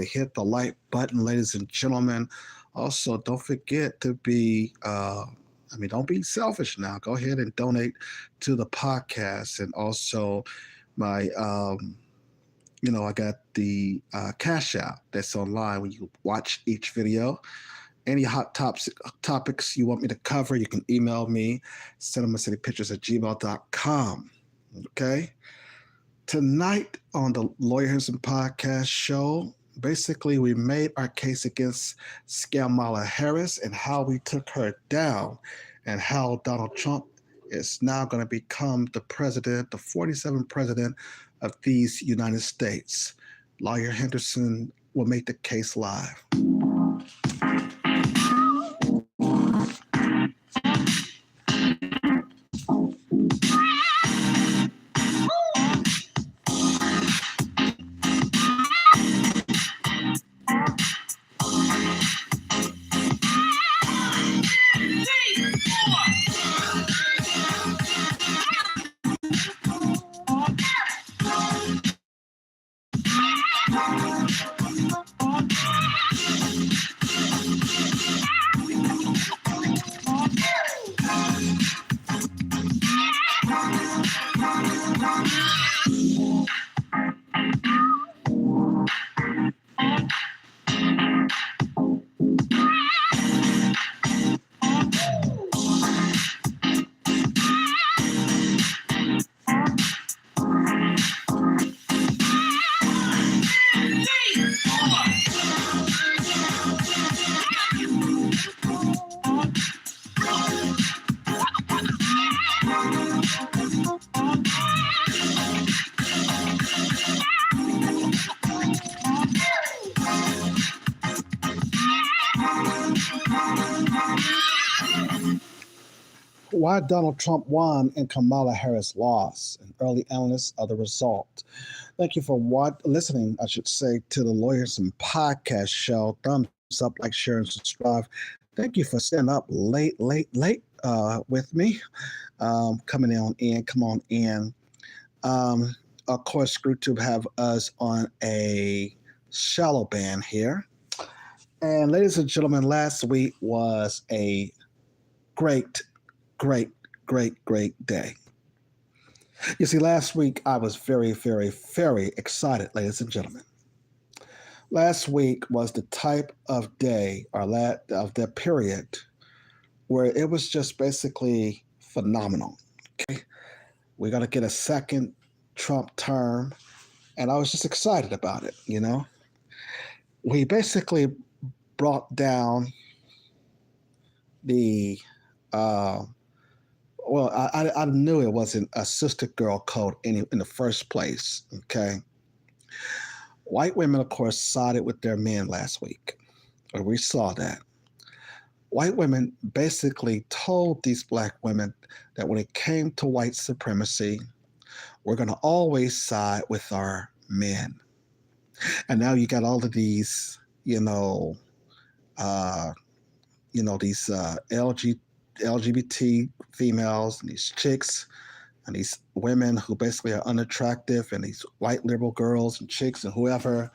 hit the like button, ladies and gentlemen. Also, don't forget to don't be selfish now. Go ahead and donate to the podcast. And also, my, I got the Cash App that's online when you watch each video. Any topics you want me to cover, you can email me, cinemacitypictures at gmail.com. Okay. Tonight on the Lawyer Henderson podcast show, basically we made our case against Kamala Harris and how we took her down and how Donald Trump is now going to become the president, the 47th president of these United States. Lawyer Henderson will make the case live. Why Donald Trump won and Kamala Harris lost, an early analysis of the result. Thank you for listening, I should say, to the Lawyers and Podcast show. Thumbs up, like, share, and subscribe. Thank you for staying up late with me. Come on in. Of course, ScrewTube have us on a shallow band here. And ladies and gentlemen, last week was a great day. You see, last week I was very, very, very excited, ladies and gentlemen. Last week was the type of day of the period where it was just basically phenomenal. Okay, we're gonna get a second Trump term, and I was just excited about it. We basically brought down the I knew it wasn't a sister girl code in the first place, okay? White women, of course, sided with their men last week. Or we saw that. White women basically told these black women that when it came to white supremacy, we're going to always side with our men. And now you got all of these, these LGBT females and these chicks and these women who basically are unattractive and these white liberal girls and chicks and whoever,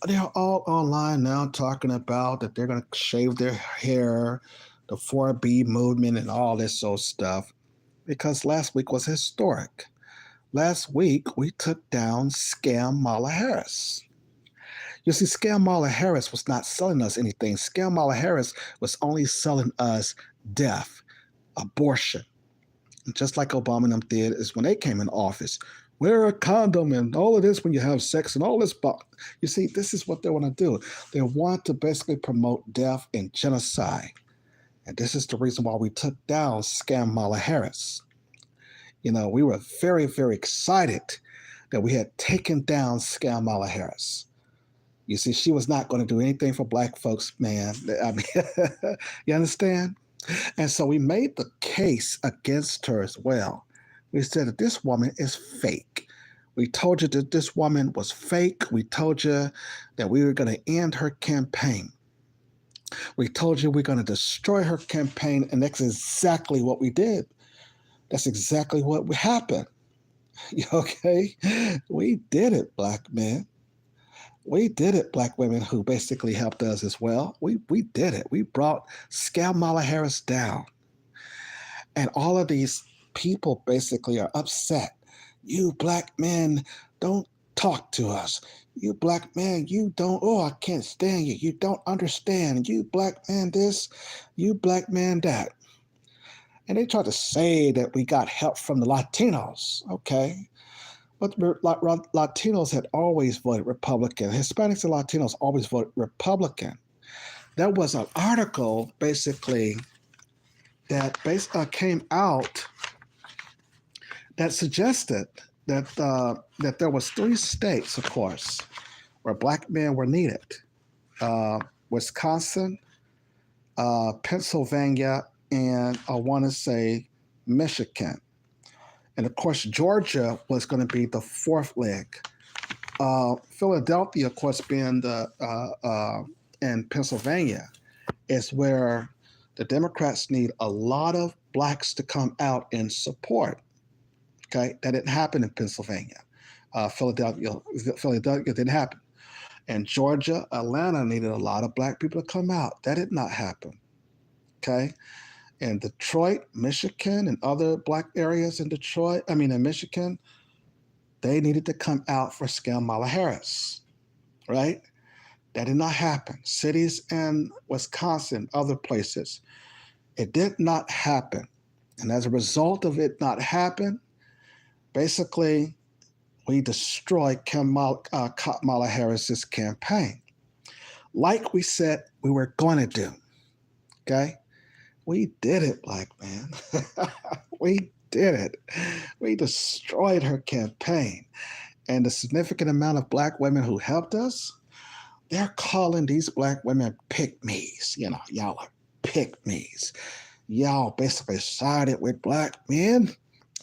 they're all online now talking about that they're going to shave their hair, the 4B movement and all this sort of stuff, because last week was historic. Last week, we took down Kamala Harris. You see, Kamala Harris was not selling us anything. Kamala Harris was only selling us death, abortion. And just like Obama and them did is when they came in office, wear a condom and all of this when you have sex and all this. You see, this is what they want to do. They want to basically promote death and genocide. And this is the reason why we took down Kamala Harris. We were very, very excited that we had taken down Kamala Harris. You see, she was not going to do anything for black folks, man. I mean, you understand? And so we made the case against her as well. We said that this woman is fake. We told you that this woman was fake. We told you that we were going to end her campaign. We told you we're going to destroy her campaign, and that's exactly what we did. That's exactly what happened. Okay? We did it, black men. We did it, black women who basically helped us as well. We did it. We brought Kamala Harris down. And all of these people basically are upset. You black men don't talk to us. You black man, you don't, oh, I can't stand you. You don't understand. You black man this, you black man that. And they try to say that we got help from the Latinos. Okay. But Latinos had always voted Republican. Hispanics and Latinos always voted Republican. There was an article basically that came out that suggested that there was 3 states, of course, where black men were needed: Wisconsin, Pennsylvania, and I want to say Michigan. And of course, Georgia was going to be the 4th leg. Philadelphia, of course, being and Pennsylvania is where the Democrats need a lot of blacks to come out and support. Okay, that didn't happen in Pennsylvania. Philadelphia didn't happen. And Georgia, Atlanta needed a lot of black people to come out. That did not happen. Okay. And Detroit, Michigan, and other black areas in Michigan, they needed to come out for Kamala Harris, right? That did not happen. Cities in Wisconsin, other places, it did not happen. And as a result of it not happen, basically, we destroyed Kamala Harris's campaign, like we said we were going to do. Okay, we did it, black man. We did it. We destroyed her campaign, and the significant amount of black women who helped us, they're calling these black women pick-me's. You know, y'all are pick-me's. Y'all basically sided with black men.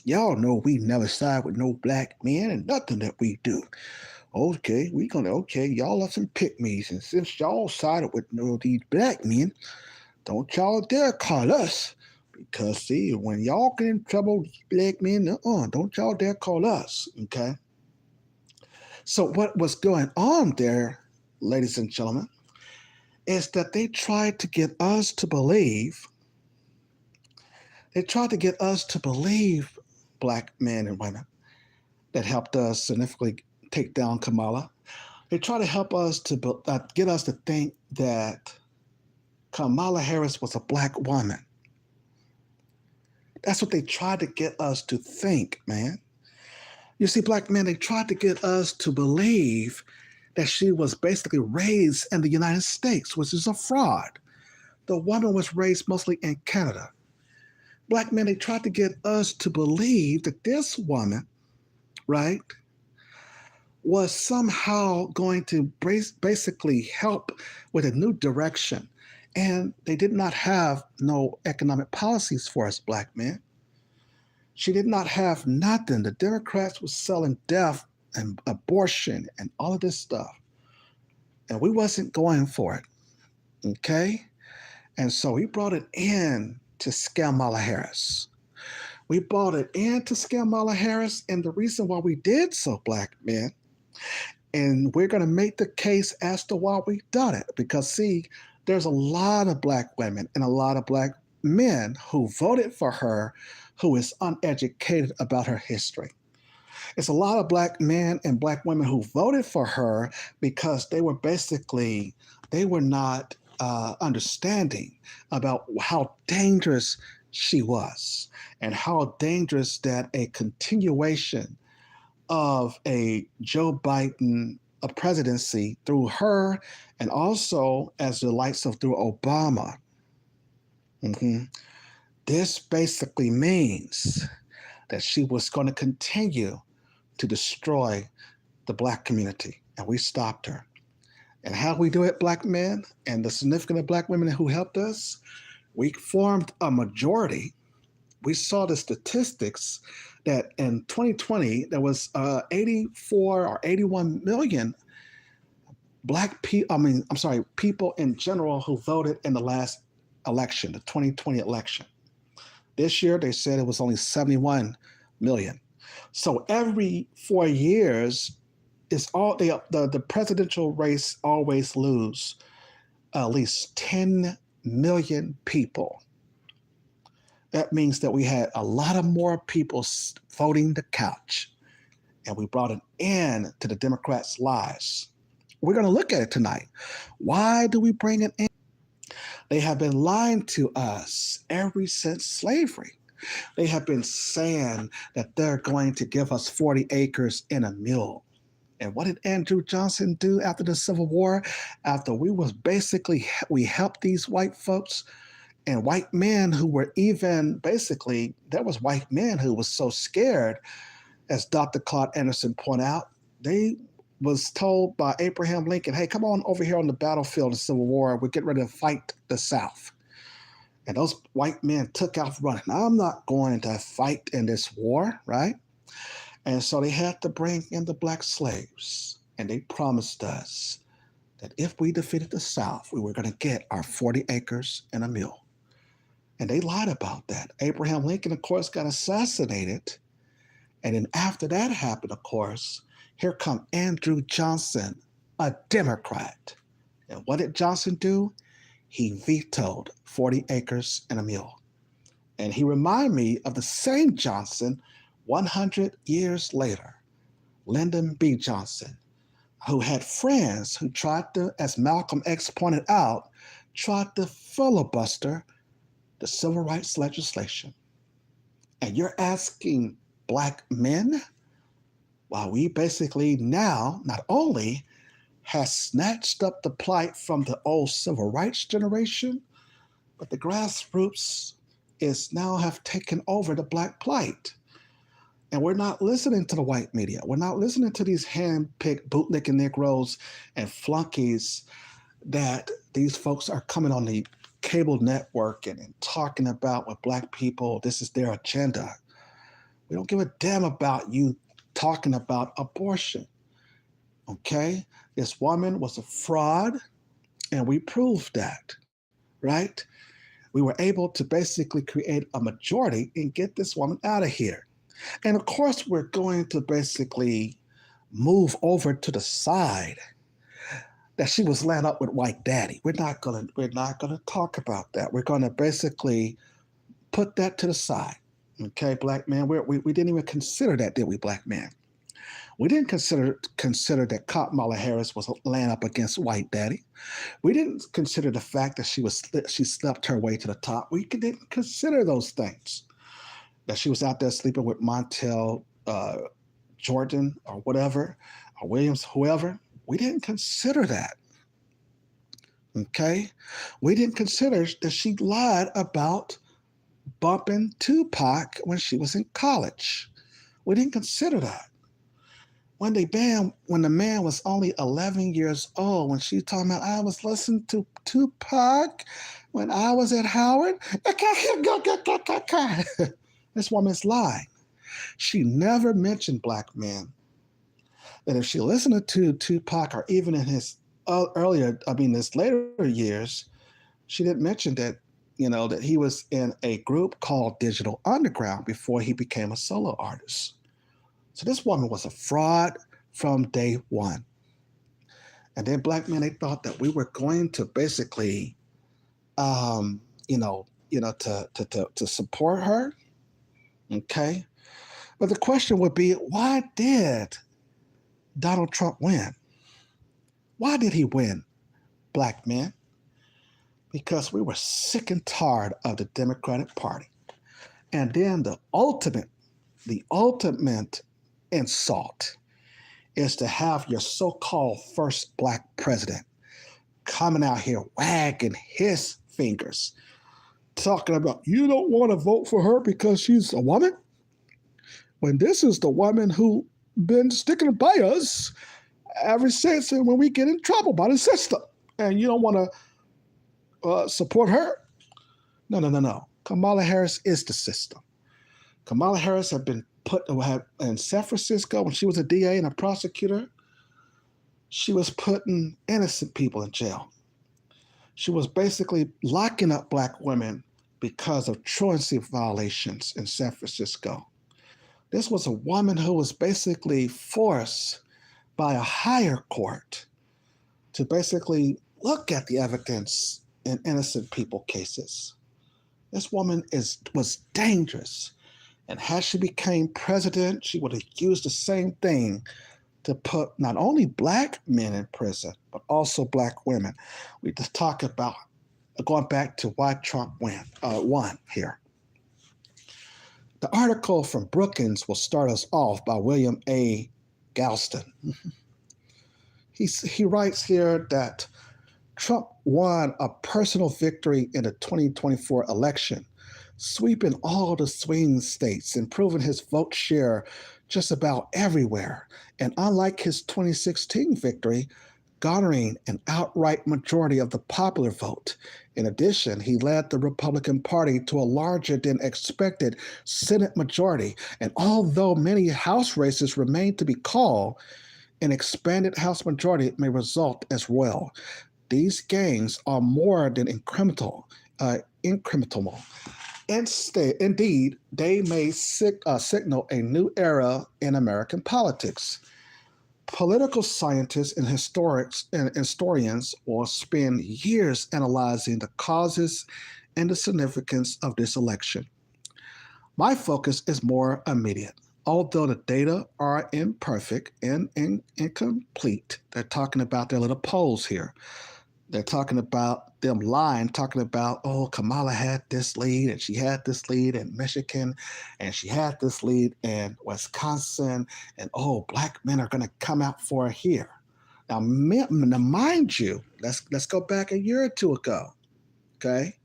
Y'all know we never side with no black men and nothing that we do. Okay, y'all are some pick-me's. And since y'all sided with these black men, don't y'all dare call us. Because see, when y'all get in trouble, black men, don't y'all dare call us. Okay? So what was going on there, ladies and gentlemen, is that they tried to get us to believe, black men and women that helped us significantly take down Kamala. They try to help us to get us to think that Kamala Harris was a black woman. That's what they tried to get us to think, man. You see, black men, they tried to get us to believe that she was basically raised in the United States, which is a fraud. The woman was raised mostly in Canada. Black men, they tried to get us to believe that this woman, right, was somehow going to basically help with a new direction. And they did not have no economic policies for us, black men. She did not have nothing. The Democrats were selling death and abortion and all of this stuff. And we wasn't going for it. Okay? And so we brought it in to Kamala Harris. We brought it in to Kamala Harris, and the reason why we did so, black men, and we're going to make the case as to why we done it, because see, there's a lot of black women and a lot of black men who voted for her who is uneducated about her history. It's a lot of black men and black women who voted for her because they were not understanding about how dangerous she was and how dangerous that a continuation of a Joe Biden presidency through her and also as the likes of through Obama. This basically means that she was going to continue to destroy the black community, and we stopped her. And how we do it, black men, and the significant of black women who helped us, we formed a majority. We saw the statistics that in 2020, there was 84 or 81 million people in general who voted in the last election, the 2020 election. This year, they said it was only 71 million. So every 4 years, It's all the presidential race always lose at least 10 million people. That means that we had a lot of more people voting the couch, and we brought an end to the Democrats' lies. We're going to look at it tonight. Why do we bring it in? They have been lying to us ever since slavery. They have been saying that they're going to give us 40 acres and a mule. And what did Andrew Johnson do after the Civil War? After we helped these white folks and white men who were even basically, there was white men who was so scared, as Dr. Claude Anderson pointed out, they was told by Abraham Lincoln, hey, come on over here on the battlefield of the Civil War. We're getting ready to fight the South. And those white men took off running. I'm not going to fight in this war, right? And so they had to bring in the black slaves. And they promised us that if we defeated the South, we were going to get our 40 acres and a mule. And they lied about that. Abraham Lincoln, of course, got assassinated. And then after that happened, of course, here come Andrew Johnson, a Democrat. And what did Johnson do? He vetoed 40 acres and a mule. And he reminded me of the same Johnson 100 years later, Lyndon B. Johnson, who had friends who tried to, as Malcolm X pointed out, tried to filibuster the civil rights legislation. And you're asking black men? While we basically now not only has snatched up the plight from the old civil rights generation, but the grassroots is now have taken over the black plight. And we're not listening to the white media. We're not listening to these hand-picked bootlicking Negroes and flunkies that these folks are coming on the cable network and talking about with black people. This is their agenda. We don't give a damn about you talking about abortion. Okay? This woman was a fraud, and we proved that, right? We were able to basically create a majority and get this woman out of here. And of course, we're going to basically move over to the side that she was laying up with white daddy. We're not gonna talk about that. We're gonna basically put that to the side. Okay, black man. We didn't even consider that, did we, black man? We didn't consider that Kamala Harris was laying up against white daddy. We didn't consider the fact that she slept her way to the top. We didn't consider those things. That she was out there sleeping with Montel Jordan or whatever, or Williams, whoever. We didn't consider that. Okay? We didn't consider that she lied about bumping Tupac when she was in college. We didn't consider that. When the man was only 11 years old, when she told me I was listening to Tupac when I was at Howard, this woman's lying. She never mentioned black men. That if she listened to Tupac, or even in his his later years, she didn't mention that, that he was in a group called Digital Underground before he became a solo artist. So this woman was a fraud from day one. And then black men, they thought that we were going to basically, to support her. Okay. But the question would be, why did Donald Trump win? Why did he win, black men? Because we were sick and tired of the Democratic Party. And then the ultimate insult is to have your so-called first black president coming out here wagging his fingers, talking about, you don't want to vote for her because she's a woman? When this is the woman who been sticking by us ever since, and when we get in trouble by the system, and you don't want to support her? No. Kamala Harris is the system. Kamala Harris had been put in San Francisco when she was a DA and a prosecutor. She was putting innocent people in jail. She was basically locking up black women because of truancy violations in San Francisco. This was a woman who was basically forced by a higher court to basically look at the evidence in innocent people cases. This woman was dangerous. And had she became president, she would have used the same thing to put not only black men in prison, but also black women. We just talk about going back to why Trump won here. The article from Brookings will start us off by William A. Galston. He writes here that Trump won a personal victory in the 2024 election, sweeping all the swing states, improving his vote share just about everywhere, and unlike his 2016 victory, garnering an outright majority of the popular vote. In addition, he led the Republican Party to a larger than expected Senate majority, and although many House races remain to be called, an expanded House majority may result as well. These gains are more than incremental. Indeed, they may signal a new era in American politics. Political scientists and historians will spend years analyzing the causes and the significance of this election. My focus is more immediate. Although the data are imperfect and incomplete, they're talking about their little polls here. They're talking about them lying, talking about, oh, Kamala had this lead, and she had this lead in Michigan, and she had this lead in Wisconsin, and oh, black men are going to come out for her here. Now, mind you, let's go back a year or two ago, okay?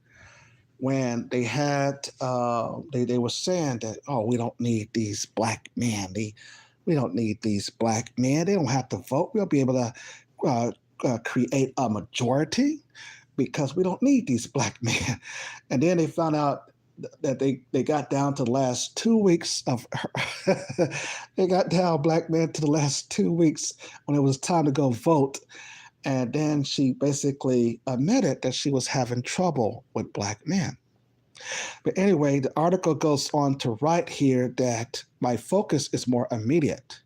When they had, they were saying that, oh, we don't need these black men. We don't need these black men. They don't have to vote. We'll be able to create a majority because we don't need these black men. And then they found out that they got down to the last 2 weeks of they got down black men to the last 2 weeks when it was time to go vote. And then she basically admitted that she was having trouble with black men. But anyway, the article goes on to write here that my focus is more immediate.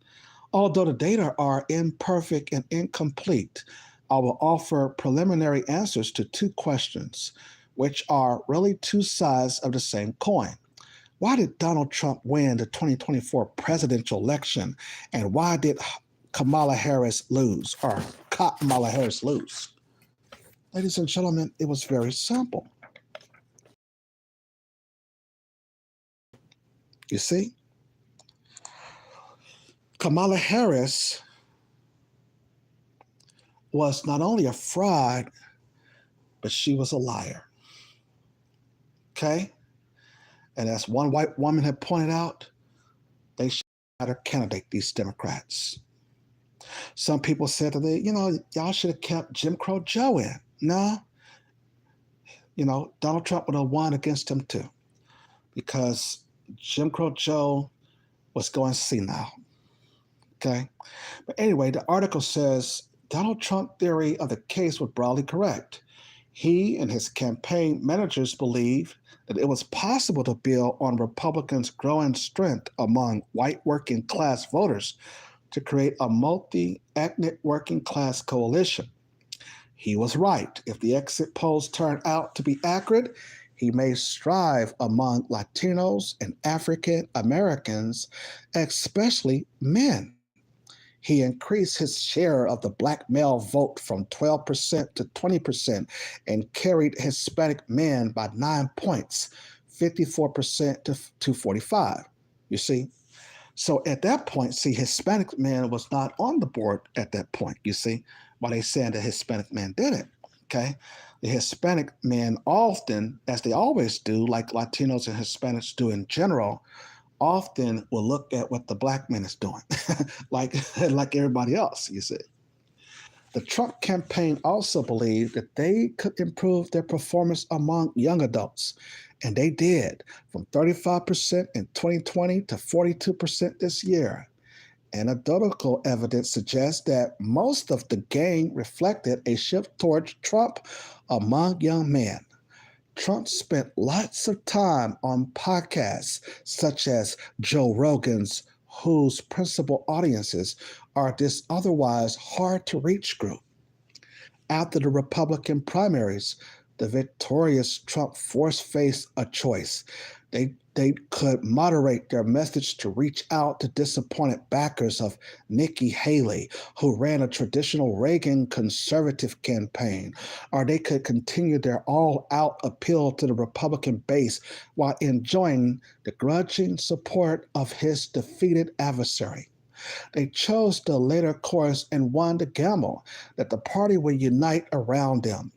Although the data are imperfect and incomplete, I will offer preliminary answers to 2 questions, which are really 2 sides of the same coin. Why did Donald Trump win the 2024 presidential election? And why did Kamala Harris lose? Ladies and gentlemen, it was very simple. You see, Kamala Harris was not only a fraud, but she was a liar. Okay? And as one white woman had pointed out, they should not have candidate, these Democrats. Some people said that y'all should have kept Jim Crow Joe in. No. Donald Trump would have won against him too, because Jim Crow Joe was going senile. Okay? But anyway, the article says Donald Trump's theory of the case was broadly correct. He and his campaign managers believed that it was possible to build on Republicans' growing strength among white working class voters to create a multi-ethnic working class coalition. He was right. If the exit polls turned out to be accurate, he may strive among Latinos and African Americans, especially men. He increased his share of the black male vote from 12% to 20% and carried Hispanic men by 9 points, 54% to 45. You see? So at that point, Hispanic men was not on the board at that point, you see, while they saying that Hispanic men did it, okay? The Hispanic men often, as they always do, like Latinos and Hispanics do in general, often will look at what the black man is doing, like everybody else, you see. The Trump campaign also believed that they could improve their performance among young adults, and they did, from 35% in 2020 to 42% this year. Anecdotal evidence suggests that most of the gain reflected a shift towards Trump among young men. Trump spent lots of time on podcasts such as Joe Rogan's whose principal audiences are this otherwise hard to reach group. After the Republican primaries, the victorious Trump force faced a choice. They could moderate their message to reach out to disappointed backers of Nikki Haley, who ran a traditional Reagan conservative campaign, or they could continue their all out appeal to the Republican base while enjoying the grudging support of his defeated adversary. They chose the later course and won the gamble that the party would unite around them.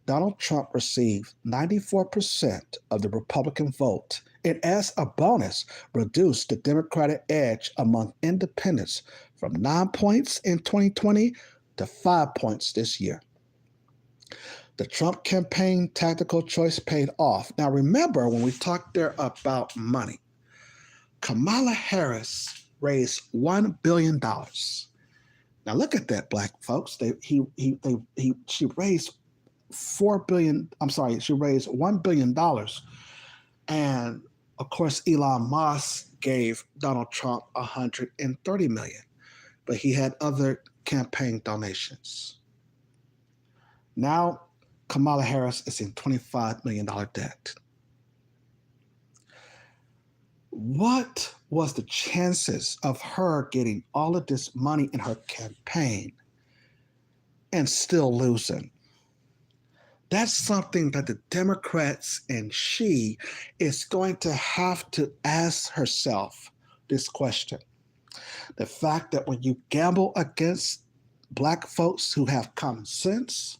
Donald Trump received 94% of the Republican vote and, as a bonus, reduced the Democratic edge among independents from 9 points in 2020 to 5 points this year. The Trump campaign tactical choice paid off. Now, remember when we talked there about money, Kamala Harris raised $1 billion. Now, look at that, black folks. She raised she raised $1 billion. And of course, Elon Musk gave Donald Trump $130 million, but he had other campaign donations. Now, Kamala Harris is in $25 million debt. What was the chances of her getting all of this money in her campaign and still losing? That's something that the Democrats and she is going to have to ask herself this question. The fact that when you gamble against black folks who have common sense,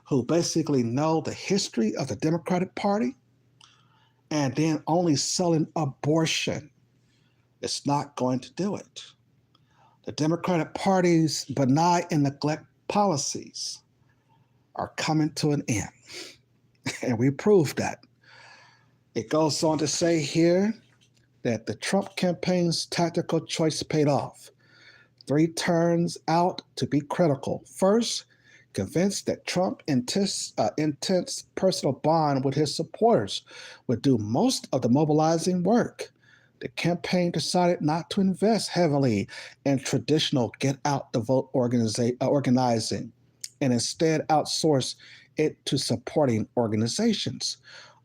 who basically know the history of the Democratic Party, and then only selling abortion, it's not going to do it. The Democratic Party's benign and neglect policies are coming to an end. And we proved that. It goes on to say here that the Trump campaign's tactical choice paid off. 3 turns out to be critical. First, convinced that Trump's intense personal bond with his supporters would do most of the mobilizing work. The campaign decided not to invest heavily in traditional get-out-the-vote organizing, and instead outsource it to supporting organizations.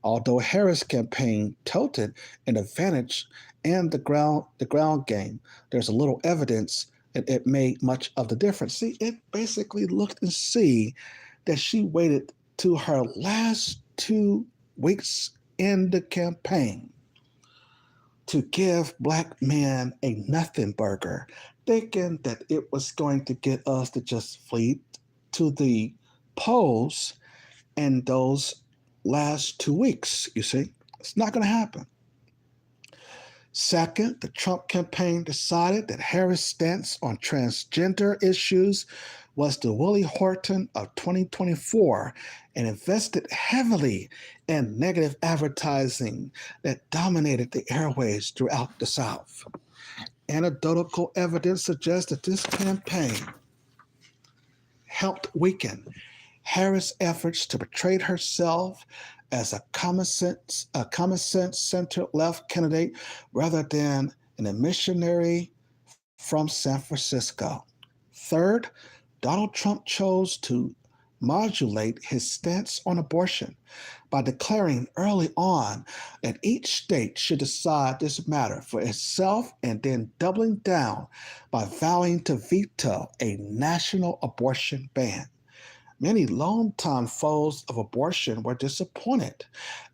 Although Harris' campaign touted an advantage in the ground game, there's a little evidence that it made much of the difference. See, it basically looked and see that she waited to her last 2 weeks in the campaign to give black men a nothing burger, thinking that it was going to get us to just flee to the polls in those last 2 weeks. You see, it's not going to happen. Second, the Trump campaign decided that Harris' stance on transgender issues was the Willie Horton of 2024 and invested heavily in negative advertising that dominated the airwaves throughout the South. Anecdotal evidence suggests that this campaign helped weaken Harris' efforts to portray herself as a common sense center-left candidate rather than a missionary from San Francisco. Third, Donald Trump chose to modulate his stance on abortion by declaring early on that each state should decide this matter for itself and then doubling down by vowing to veto a national abortion ban. Many longtime foes of abortion were disappointed,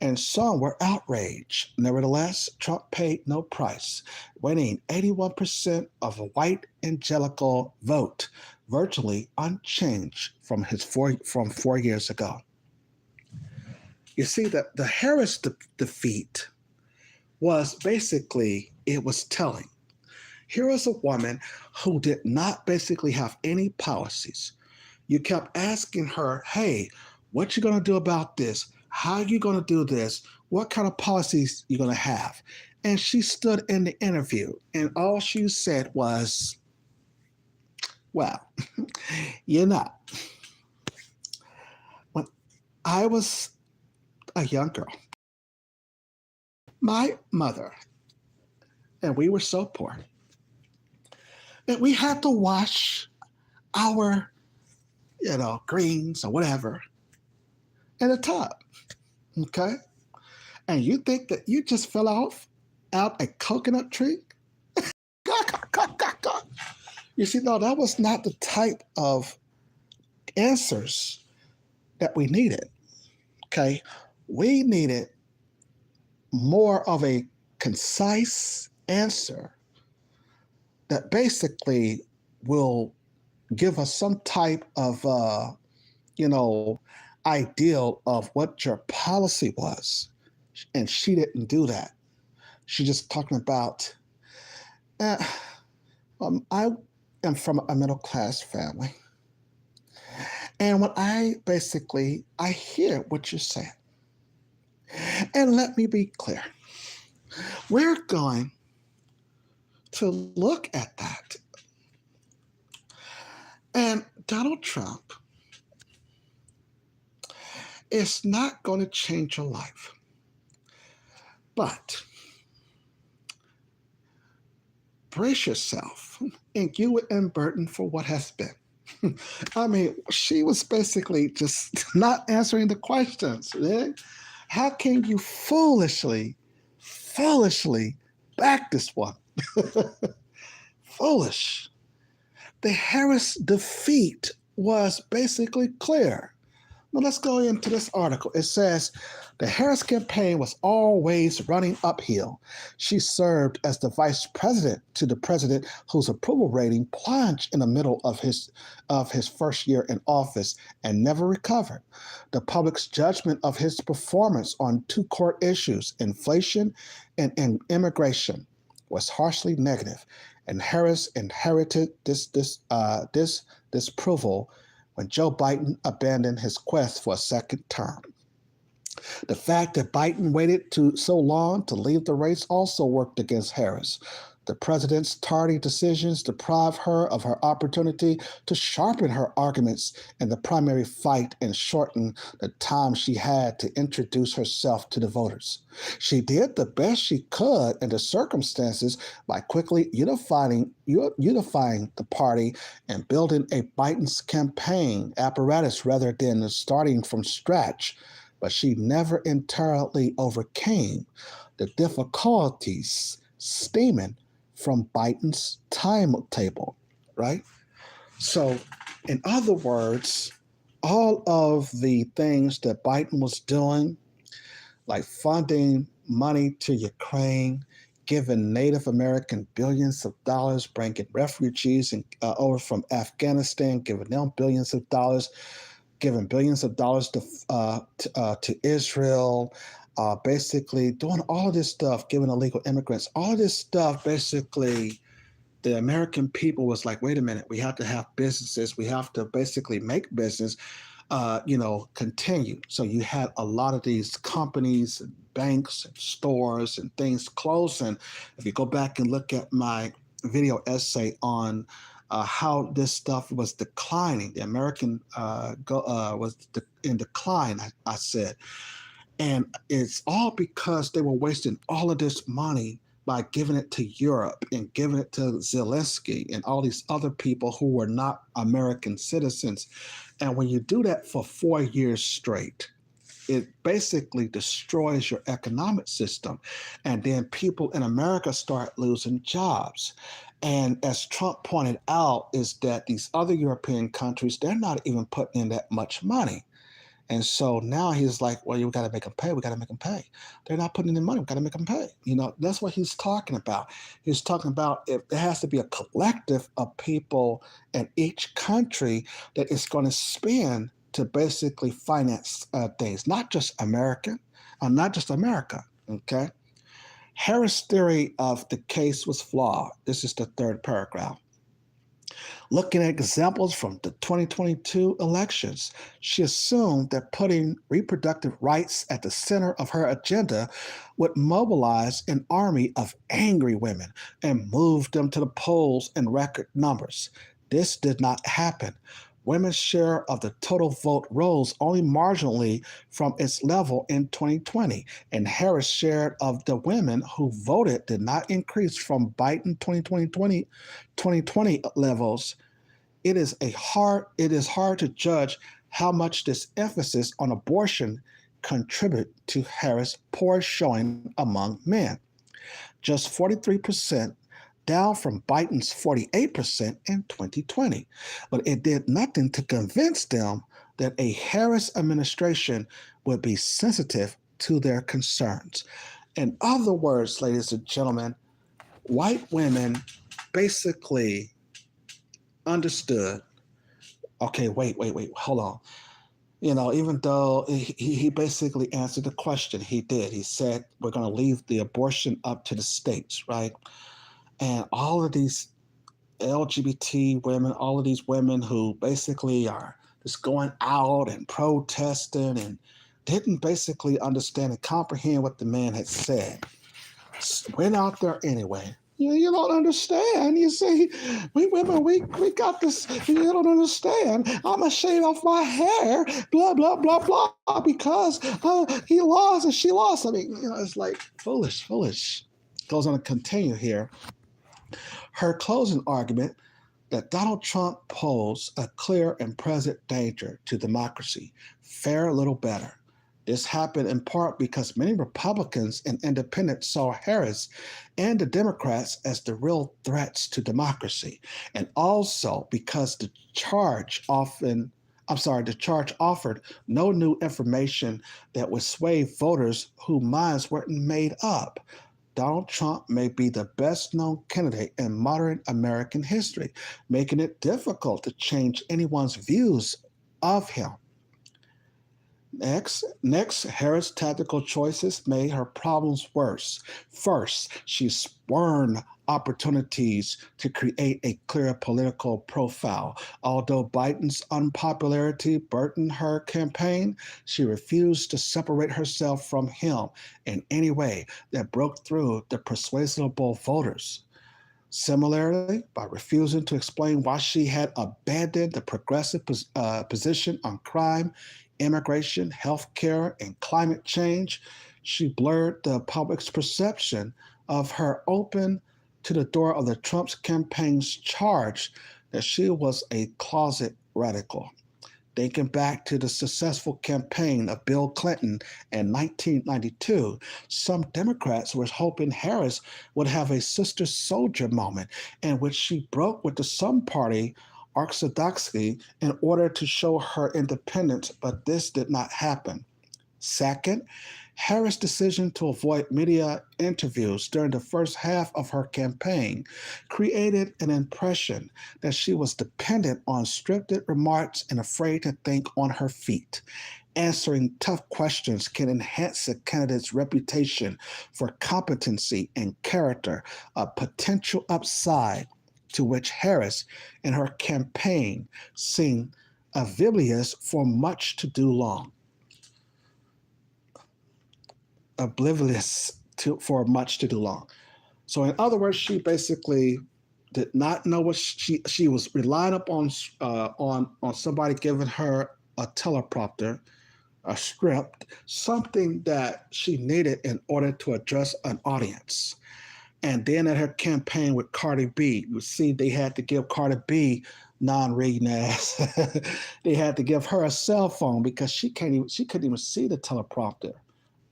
and some were outraged. Nevertheless, Trump paid no price, winning 81% of the white evangelical vote, virtually unchanged from 4 years ago. You see, that the Harris defeat was basically, it was telling. Here was a woman who did not basically have any policies. You kept asking her, hey, what you going to do about this? How are you going to do this? What kind of policies you going to have? And she stood in the interview, and all she said was, well, you know, when I was a young girl, my mother, and we were so poor, And we had to wash our, greens or whatever in a tub. Okay. And you think that you just fell out a coconut tree? You see, no, that was not the type of answers that we needed. Okay. We needed more of a concise answer that basically will give us some type of, ideal of what your policy was. And she didn't do that. She just talking about, eh, I am from a middle class family. And when I hear what you're saying. And let me be clear. We're going to look at that. And Donald Trump is not going to change your life. But brace yourself, and you and Burton for what has been. I mean, she was basically just not answering the questions. Right? How can you foolishly back this one? Foolish. The Harris defeat was basically clear. Now let's go into this article. It says the Harris campaign was always running uphill. She served as the vice president to the president whose approval rating plunged in the middle of his first year in office and never recovered. The public's judgment of his performance on two core issues, inflation and immigration, was harshly negative, and Harris inherited this disapproval when Joe Biden abandoned his quest for a second term. The fact that Biden waited so long to leave the race also worked against Harris. The president's tardy decisions deprived her of her opportunity to sharpen her arguments in the primary fight and shorten the time she had to introduce herself to the voters. She did the best she could in the circumstances by quickly unifying the party and building a Biden's campaign apparatus rather than starting from scratch. But she never entirely overcame the difficulties stemming from Biden's timetable, right? So, in other words, all of the things that Biden was doing, like funding money to Ukraine, giving Native American billions of dollars, bringing refugees over from Afghanistan, giving them billions of dollars, giving billions of dollars to Israel, basically doing all of this stuff, giving illegal immigrants, all of this stuff, basically, the American people was like, wait a minute, we have to have businesses. We have to basically make business, continue. So you had a lot of these companies and banks and stores and things closing. If you go back and look at my video essay on how this stuff was declining, the American was in decline, I said. And it's all because they were wasting all of this money by giving it to Europe and giving it to Zelensky and all these other people who were not American citizens. And when you do that for 4 years straight, it basically destroys your economic system. And then people in America start losing jobs. And as Trump pointed out, is that these other European countries, they're not even putting in that much money. And so now he's like, well, you got to make them pay. We got to make them pay. They're not putting in money. We got to make them pay. That's what he's talking about. He's talking about if there has to be a collective of people in each country that is going to spend to basically finance things, not just America. Okay. Harris' theory of the case was flawed. This is the third paragraph. Looking at examples from the 2022 elections, she assumed that putting reproductive rights at the center of her agenda would mobilize an army of angry women and move them to the polls in record numbers. This did not happen. Women's share of the total vote rose only marginally from its level in 2020, and Harris' share of the women who voted did not increase from Biden 2020 levels. It is hard to judge how much this emphasis on abortion contribute to Harris' poor showing among men. Just 43%, down from Biden's 48% in 2020. But it did nothing to convince them that a Harris administration would be sensitive to their concerns. In other words, ladies and gentlemen, white women basically understood, okay, wait, hold on. Even though he basically answered the question, he did. He said, we're going to leave the abortion up to the states, right? And all of these LGBT women, all of these women who basically are just going out and protesting and didn't basically understand and comprehend what the man had said, went out there anyway. You don't understand. You see, we women, we got this. You don't understand. I'm gonna shave off my hair, blah blah blah blah, because he lost and she lost. I mean, it's like foolish. Goes on to continue here. Her closing argument that Donald Trump posed a clear and present danger to democracy fared a little better. This happened in part because many Republicans and independents saw Harris and the Democrats as the real threats to democracy, and also because the charge offered no new information that would sway voters whose minds weren't made up. Donald Trump may be the best known candidate in modern American history, making it difficult to change anyone's views of him. Next, Harris' tactical choices made her problems worse. First, she spurned opportunities to create a clear political profile. Although Biden's unpopularity burdened her campaign, she refused to separate herself from him in any way that broke through the persuasible voters. Similarly, by refusing to explain why she had abandoned the progressive position on crime, immigration, healthcare, and climate change, she blurred the public's perception of her open to the door of the Trump's campaign's charge that she was a closet radical. Thinking back to the successful campaign of Bill Clinton in 1992, some Democrats were hoping Harris would have a sister soldier moment in which she broke with the Sun Party orthodoxy in order to show her independence, but this did not happen. Second, Harris' decision to avoid media interviews during the first half of her campaign created an impression that she was dependent on scripted remarks and afraid to think on her feet. Answering tough questions can enhance a candidate's reputation for competency and character, a potential upside to which Harris and her campaign seemed oblivious for much to do long. So in other words, she basically did not know what she was relying upon on somebody giving her a teleprompter, a script, something that she needed in order to address an audience. And then at her campaign with Cardi B, you see they had to give Cardi B non-reading ass. They had to give her a cell phone because she couldn't even see the teleprompter,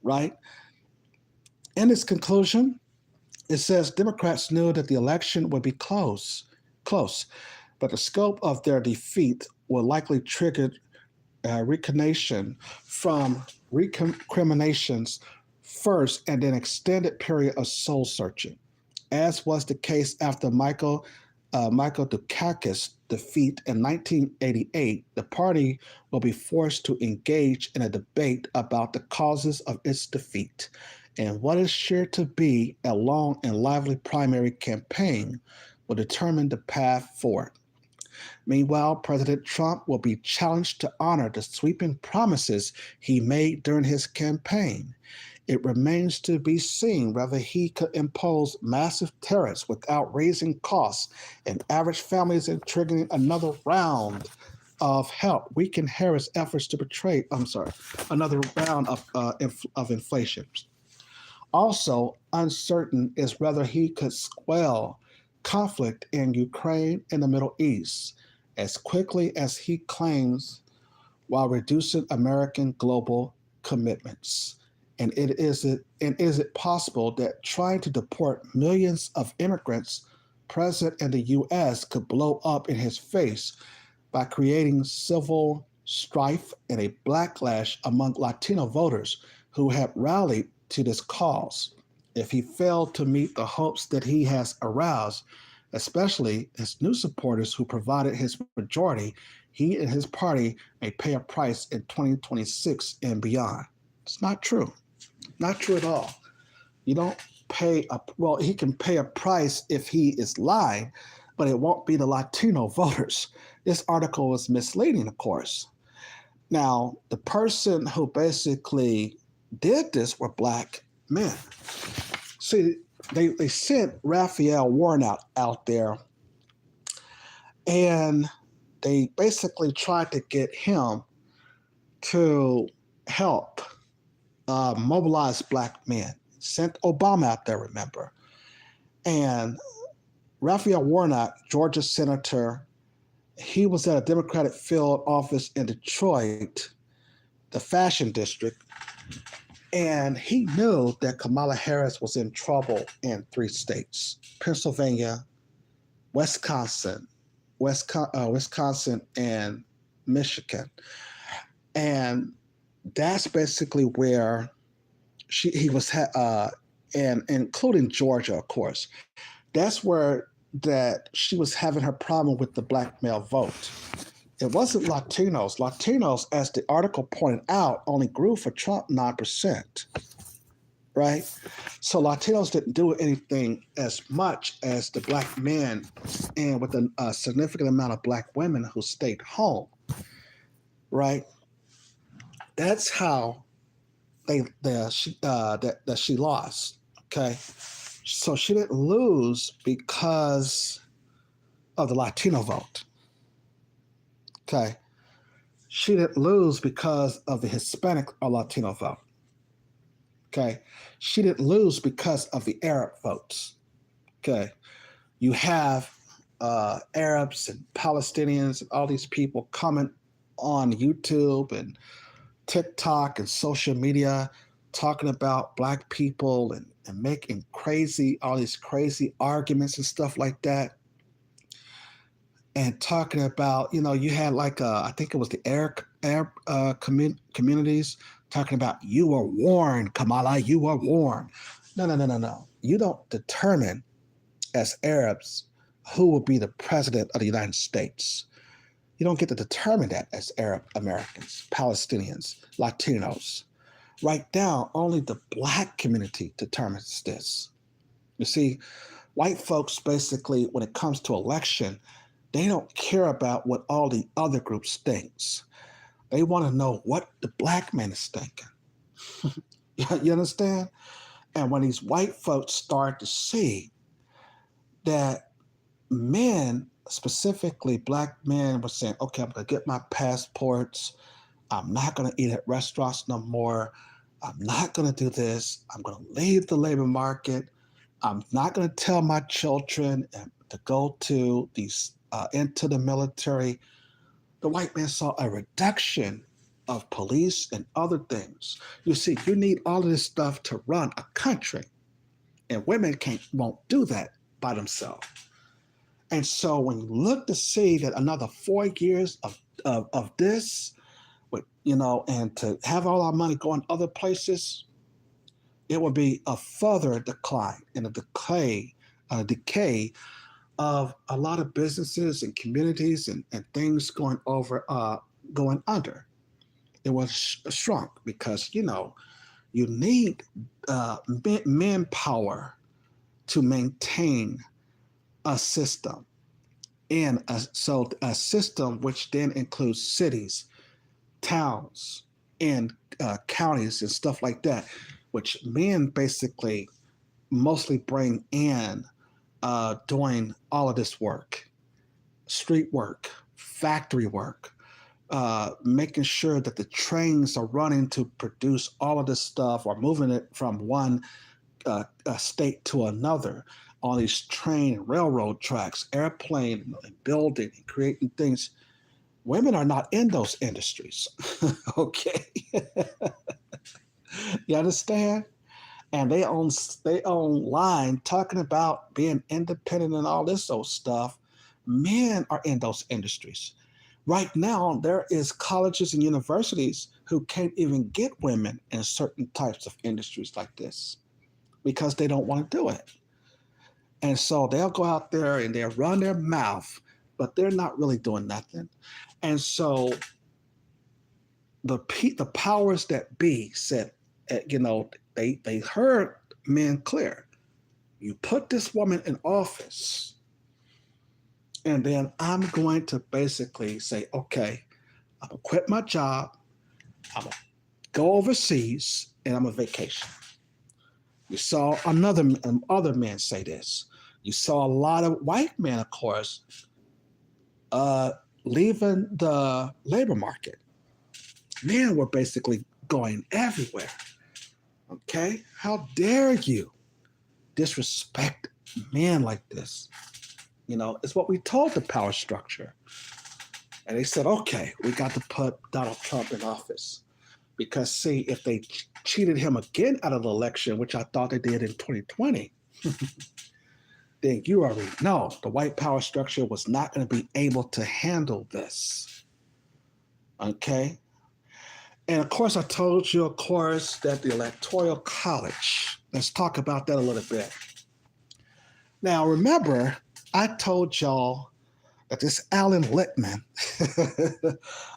right? In its conclusion, it says Democrats knew that the election would be close, but the scope of their defeat will likely trigger recrimination from recriminations first and then extended period of soul searching, as was the case after Michael Dukakis' defeat in 1988. The party will be forced to engage in a debate about the causes of its defeat, and what is sure to be a long and lively primary campaign will determine the path forward. Meanwhile, President Trump will be challenged to honor the sweeping promises he made during his campaign. It remains to be seen whether he could impose massive tariffs without raising costs and average families and triggering another round of help weaken Harris' efforts to portray, another round of inflation. Also, uncertain is whether he could quell conflict in Ukraine and the Middle East as quickly as he claims while reducing American global commitments. And is it possible that trying to deport millions of immigrants present in the US could blow up in his face by creating civil strife and a backlash among Latino voters who have rallied to this cause if he failed to meet the hopes that he has aroused, especially his new supporters who provided his majority? He and his party may pay a price in 2026 and beyond. It's not true. Not true at all. You don't pay a, well, he can pay a price if he is lying, but it won't be the Latino voters. This article is misleading, of course. Now, the person who basically did this were black men. See, they sent Raphael Warnock out there, and they basically tried to get him to help mobilize black men. Sent Obama out there, remember. And Raphael Warnock, Georgia senator, he was at a Democratic field office in Detroit, the fashion district, and he knew that Kamala Harris was in trouble in 3 states: Pennsylvania, Wisconsin, Wisconsin, and Michigan. And that's basically where he was, and including Georgia, of course. That's where that she was having her problem with the black male vote. It wasn't Latinos. Latinos, as the article pointed out, only grew for Trump 9%, right? So Latinos didn't do anything as much as the black men, and with a significant amount of black women who stayed home, right? That's how she lost. Okay, so she didn't lose because of the Latino vote. Okay, she didn't lose because of the Hispanic or Latino vote. Okay, she didn't lose because of the Arab votes. Okay, you have Arabs and Palestinians and all these people coming on YouTube and TikTok and social media talking about black people and making all these crazy arguments and stuff like that. And talking about, you had I think it was the Arab communities talking about, you were warned, Kamala, you were warned. No. You don't determine as Arabs who will be the president of the United States. You don't get to determine that as Arab Americans, Palestinians, Latinos. Right now, only the black community determines this. You see, white folks basically, when it comes to election, they don't care about what all the other groups thinks. They want to know what the black man is thinking. You understand? And when these white folks start to see that men, specifically black men, were saying, okay, I'm going to get my passports. I'm not going to eat at restaurants no more. I'm not going to do this. I'm going to leave the labor market. I'm not going to tell my children to go to these into the military. The white man saw a reduction of police and other things. You see, you need all of this stuff to run a country, and women won't do that by themselves. And so when you look to see that another 4 years of this, and to have all our money going other places, it will be a further decline and a decay of a lot of businesses and communities and things going under. It was shrunk because, you need manpower to maintain a system, and so a system which then includes cities, towns, and counties and stuff like that, which men basically mostly bring in doing all of this work: street work, factory work, making sure that the trains are running to produce all of this stuff or moving it from one state to another on these train and railroad tracks, airplane and building and creating things. Women are not in those industries. Okay. You understand? And they own line talking about being independent and all this old stuff. Men are in those industries. Right now, there is colleges and universities who can't even get women in certain types of industries like this because they don't want to do it. And so they'll go out there and they'll run their mouth, but they're not really doing nothing. And so the powers that be said, they heard men clear. You put this woman in office, and then I'm going to basically say, okay, I'm gonna quit my job, I'm gonna go overseas, and I'm gonna vacation. You saw other men say this. You saw a lot of white men, of course, uh, leaving the labor market. Men were basically going everywhere. Okay, how dare you disrespect men like this? It's what we told the power structure. And they said, okay, we got to put Donald Trump in office. Because, see, if they cheated him again out of the election, which I thought they did in 2020, then you already know the white power structure was not going to be able to handle this. Okay? And of course, I told you, of course, that the Electoral College, let's talk about that a little bit. Now, remember, I told y'all that this Alan Littman,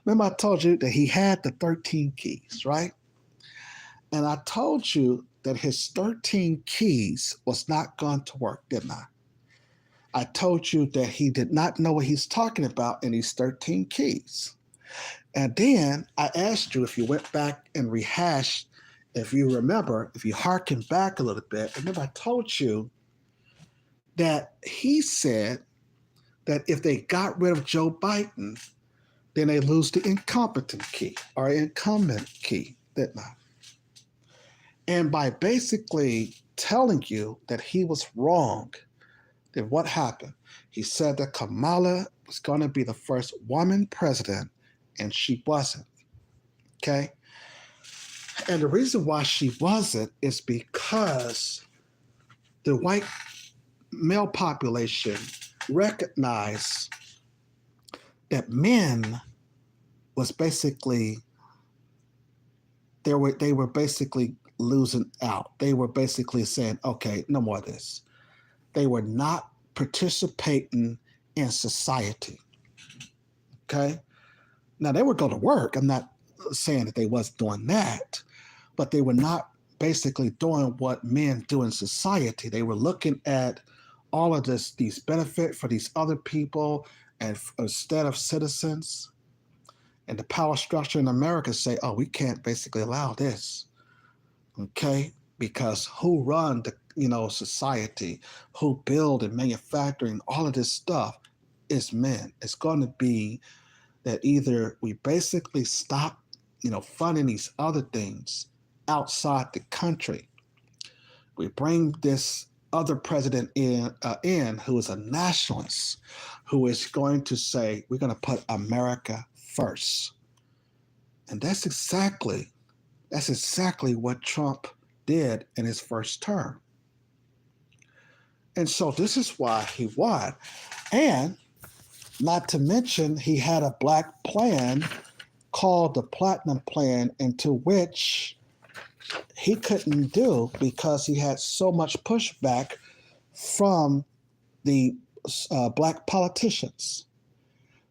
remember I told you that he had the 13 keys, right? And I told you that his 13 keys was not going to work, didn't I? I told you that he did not know what he's talking about in these 13 keys. And then I asked you if you went back and rehashed, if you remember, if you hearken back a little bit, remember I told you that he said that if they got rid of Joe Biden, then they lose the incompetent key or incumbent key, didn't I? And by basically telling you that he was wrong, then what happened? He said that Kamala was going to be the first woman president, and she wasn't. Okay? And the reason why she wasn't is because the white male population recognized that men was basically they were basically losing out. They were basically saying, okay, no more of this. They were not participating in society. Okay? Now they would go to work. I'm not saying that they wasn't doing that, but they were not basically doing what men do in society. They were looking at all of these benefit for these other people and instead of citizens. And the power structure in America say, oh, we can't basically allow this. Okay? Because who run the society, who build and manufacturing all of this stuff is men. It's going to be that either we basically stop, funding these other things outside the country. We bring this other president in who is a nationalist, who is going to say, we're going to put America first. And that's exactly what Trump did in his first term. And so this is why he won. And not to mention, he had a black plan called the Platinum Plan, into which he couldn't do because he had so much pushback from the black politicians.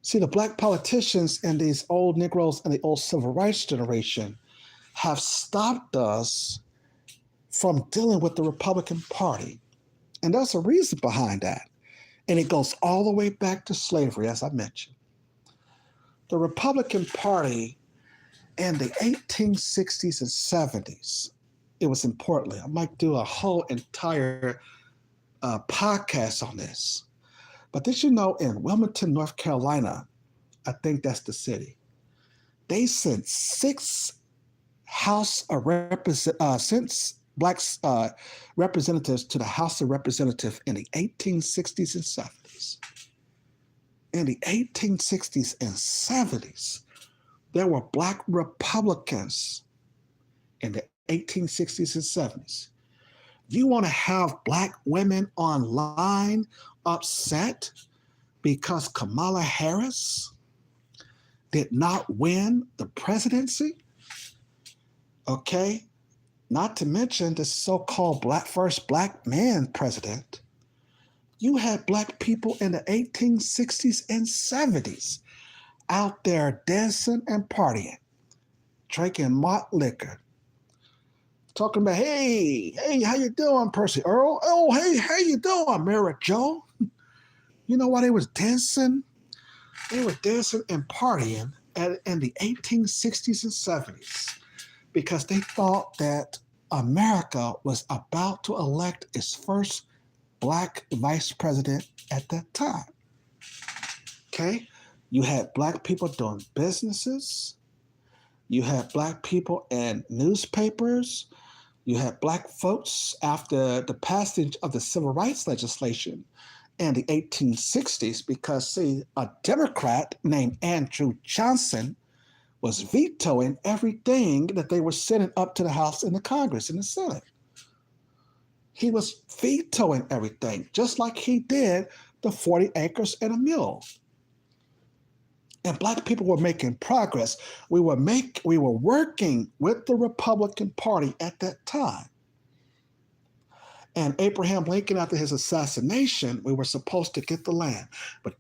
See, the black politicians and these old Negroes and the old civil rights generation have stopped us from dealing with the Republican Party. And there's a reason behind that. And it goes all the way back to slavery, as I mentioned. The Republican Party in the 1860s and 70s, it was important. I might do a whole entire podcast on this. But did you know in Wilmington, North Carolina, I think that's the city, They sent six House of since blacks representatives to the House of Representatives in the 1860s and 70s. In the 1860s and 70s, there were black Republicans in the 1860s and 70s. You want to have black women online upset because Kamala Harris did not win the presidency? Okay, not to mention the so-called first black man president. You had black people in the 1860s and 70s out there dancing and partying, drinking malt liquor, talking about, hey, how you doing, Percy Earl? Oh, hey, how you doing, Mary Jo? You know why they was dancing? They were dancing and partying in the 1860s and 70s because they thought that America was about to elect its first black vice president at that time. Okay? You had black people doing businesses. You had black people in newspapers. You had black folks after the passage of the civil rights legislation in the 1860s because, see, a Democrat named Andrew Johnson was vetoing everything that they were sending up to the House and the Congress and the Senate. He was vetoing everything, just like he did the 40 acres and a mule. And black people were making progress. We were working with the Republican Party at that time. And Abraham Lincoln, after his assassination, we were supposed to get the land. But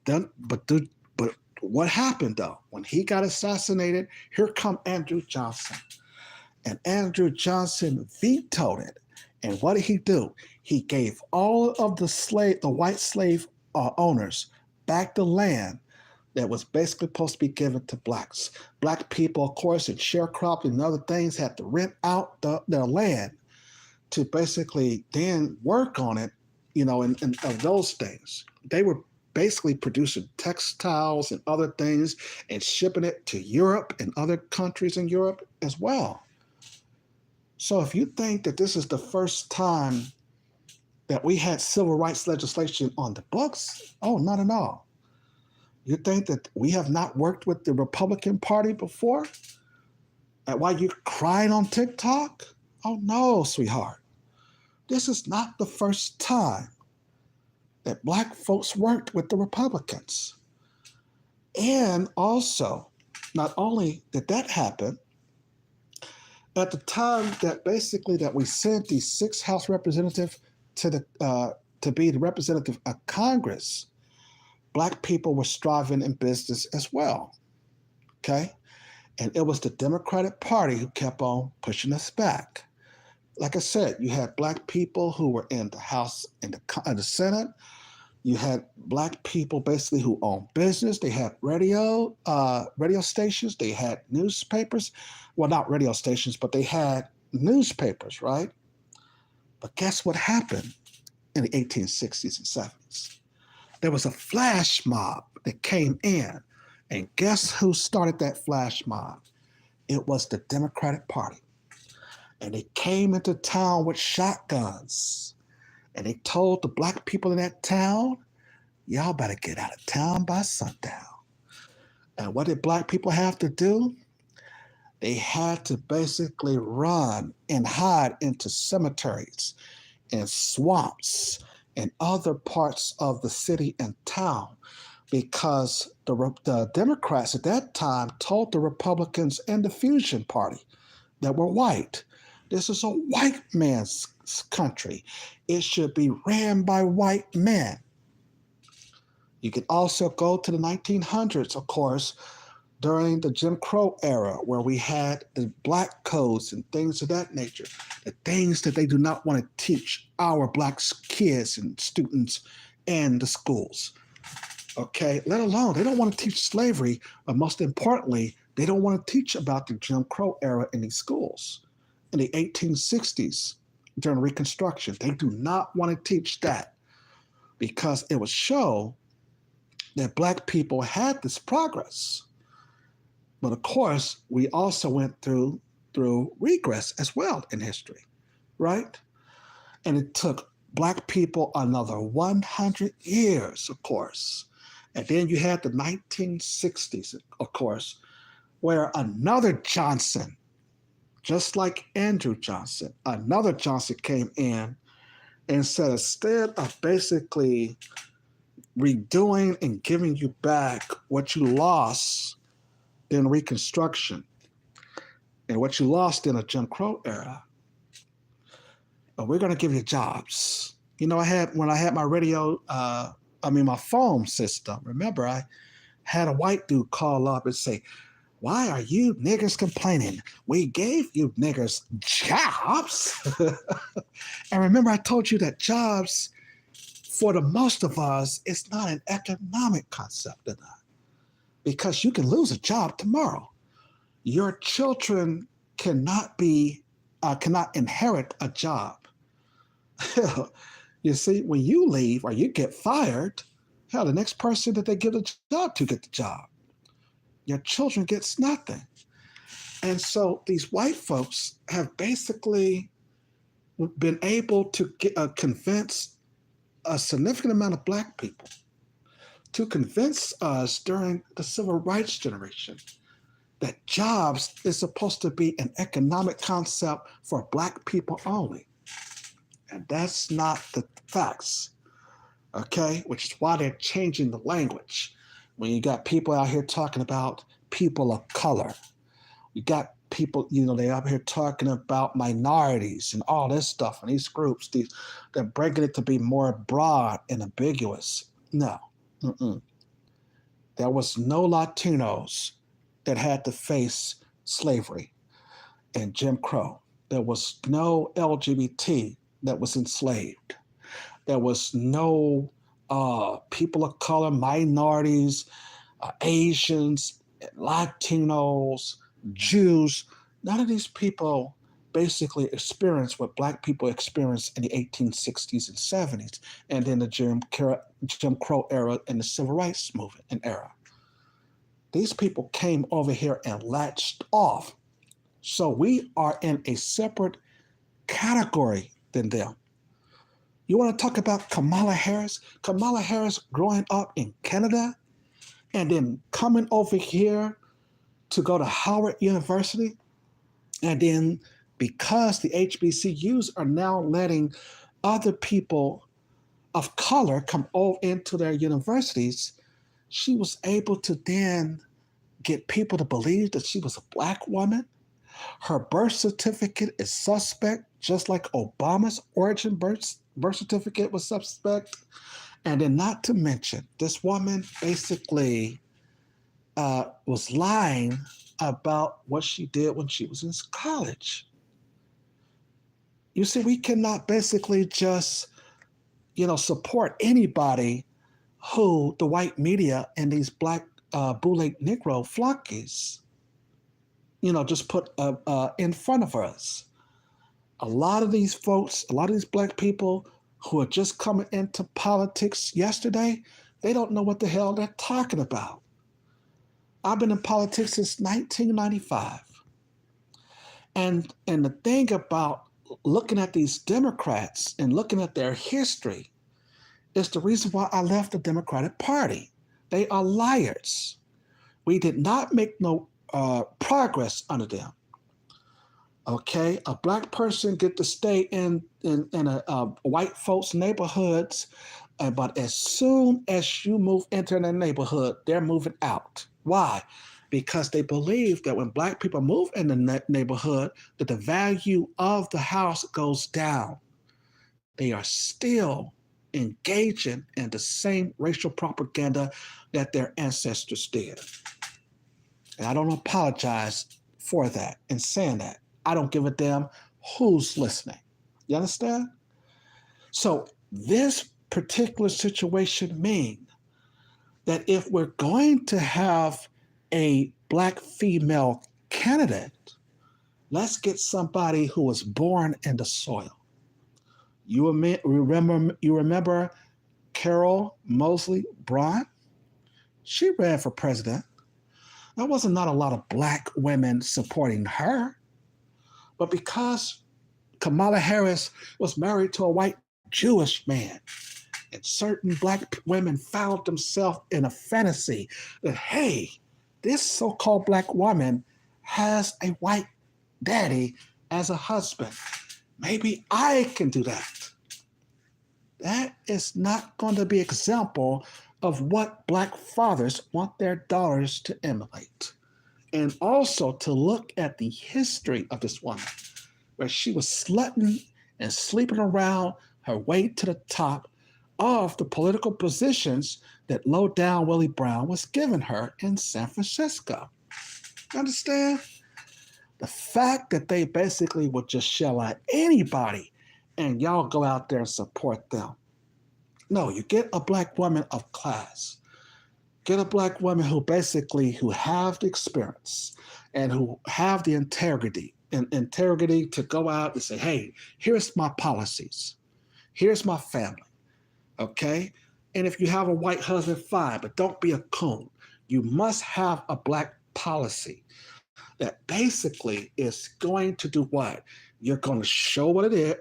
what happened though? When he got assassinated, here come Andrew Johnson. And Andrew Johnson vetoed it. And what did he do? He gave all of the white slave owners back the land that was basically supposed to be given to blacks. Black people, of course, in sharecropping and other things had to rent out their land to basically then work on it, and of those things. They were basically producing textiles and other things and shipping it to Europe and other countries in Europe as well. So if you think that this is the first time that we had civil rights legislation on the books, oh, not at all. You think that we have not worked with the Republican Party before? And why you crying on TikTok? Oh no, sweetheart. This is not the first time that black folks worked with the Republicans. And also, not only did that happen, at the time that basically that we sent these 6 House representatives to be the representative of Congress, black people were striving in business as well. Okay? And it was the Democratic Party who kept on pushing us back. Like I said, you had black people who were in the House and the Senate. You had black people basically who owned business. They had radio stations. They had newspapers. Well, not radio stations, but they had newspapers, right? But guess what happened in the 1860s and 70s? There was a flash mob that came in. And guess who started that flash mob? It was the Democratic Party. And they came into town with shotguns. And they told the black people in that town, y'all better get out of town by sundown. And what did black people have to do? They had to basically run and hide into cemeteries and swamps and other parts of the city and town because the Democrats at that time told the Republicans and the Fusion Party that were white, this is a white man's country. It should be ran by white men. You can also go to the 1900s, of course, during the Jim Crow era, where we had the black codes and things of that nature, the things that they do not want to teach our black kids and students in the schools. Okay, let alone, they don't want to teach slavery, but most importantly, they don't want to teach about the Jim Crow era in these schools. In the 1860s, during Reconstruction, they do not want to teach that because it would show that black people had this progress. But of course, we also went through regress as well in history, right? And it took Black people another 100 years, of course. And then you had the 1960s, of course, where another Johnson, just like Andrew Johnson, another Johnson came in and said, instead of basically redoing and giving you back what you lost in Reconstruction and what you lost in a Jim Crow era, we're going to give you jobs. You know, when I had my my phone system, remember, I had a white dude call up and say, why are you niggers complaining? We gave you niggers jobs. And remember, I told you that jobs, for the most of us, it's not an economic concept enough, because you can lose a job tomorrow. Your children cannot inherit a job. You see, when you leave or you get fired, hell, the next person that they give the job to get the job. Your children gets nothing. And so these white folks have basically been able to convince a significant amount of Black people, to convince us during the civil rights generation, that jobs is supposed to be an economic concept for Black people only. And that's not the facts, okay? Which is why they're changing the language. When you got people out here talking about people of color, you got people, they're out here talking about minorities and all this stuff, and these groups, they're breaking it to be more broad and ambiguous. No, there was no Latinos that had to face slavery and Jim Crow. There was no LGBT that was enslaved. There was no people of color, minorities, Asians, Latinos, Jews. None of these people basically experienced what Black people experienced in the 1860s and 70s, and then the Jim Crow era and the Civil Rights Movement and era. These people came over here and latched off. So we are in a separate category than them. You want to talk about Kamala Harris? Kamala Harris growing up in Canada and then coming over here to go to Howard University. And then because the HBCUs are now letting other people of color come over into their universities, she was able to then get people to believe that she was a Black woman. Her birth certificate is suspect, just like Obama's origin birth certificate was suspect. And then not to mention, this woman basically was lying about what she did when she was in college. You see, we cannot basically just, support anybody who the white media and these Black Boule Negro flunkies, just put in front of us. A lot of these folks, a lot of these Black people who are just coming into politics yesterday, they don't know what the hell they're talking about. I've been in politics since 1995. And the thing about looking at these Democrats and looking at their history is the reason why I left the Democratic Party. They are liars. We did not make no progress under them. Okay, a Black person get to stay in a white folks' neighborhoods, but as soon as you move into their neighborhood, they're moving out. Why? Because they believe that when Black people move in the neighborhood, that the value of the house goes down. They are still engaging in the same racial propaganda that their ancestors did. And I don't apologize for that and saying that. I don't give a damn who's listening. You understand? So this particular situation means that if we're going to have a Black female candidate, let's get somebody who was born in the soil. You remember Carol Moseley Braun? She ran for president. there wasn't not a lot of black women supporting her, but because Kamala Harris was married to a white Jewish man, and certain black women found themselves in a fantasy that, hey, this so-called black woman has a white daddy as a husband. Maybe I can do that. That is not going to be an example of what black fathers want their daughters to emulate. And also to look at the history of this woman, where she was slutting and sleeping around her way to the top of the political positions that low down Willie Brown was giving her in San Francisco. You understand? The fact that they basically would just shell out anybody and y'all go out there and support them. No, you get a black woman of class. Get a black woman who have the experience and who have the integrity to go out and say, hey, here's my policies. Here's my family. Okay? And if you have a white husband, fine, but don't be a coon. You must have a black policy that basically is going to do what? You're going to show what it is.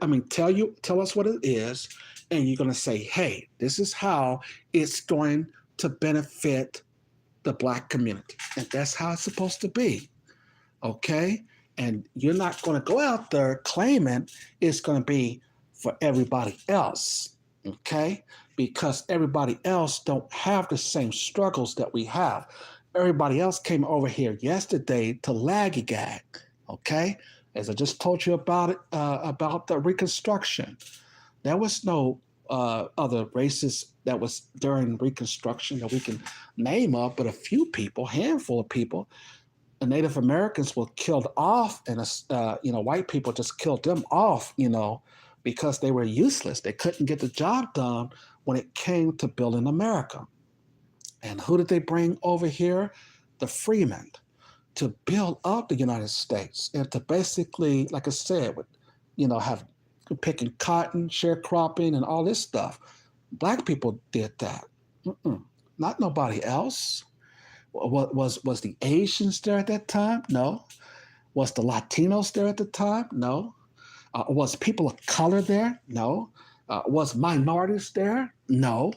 Tell us what it is. And you're going to say, hey, this is how it's going to benefit the black community. And that's how it's supposed to be. Okay? And you're not going to go out there claiming it's going to be for everybody else. Okay? Because everybody else don't have the same struggles that we have. Everybody else came over here yesterday to laggygag. Okay? As I just told you about the Reconstruction. There was no other races that was during Reconstruction that we can name of, but a few people, handful of people. The Native Americans were killed off, and white people just killed them off, because they were useless. They couldn't get the job done when it came to building America. And who did they bring over here? The freemen, to build up the United States and to basically, like I said, have picking cotton, sharecropping, and all this stuff. Black people did that. Not nobody else. Was the Asians there at that time? No. Was the Latinos there at the time? No. Was people of color there? No. Was minorities there? No.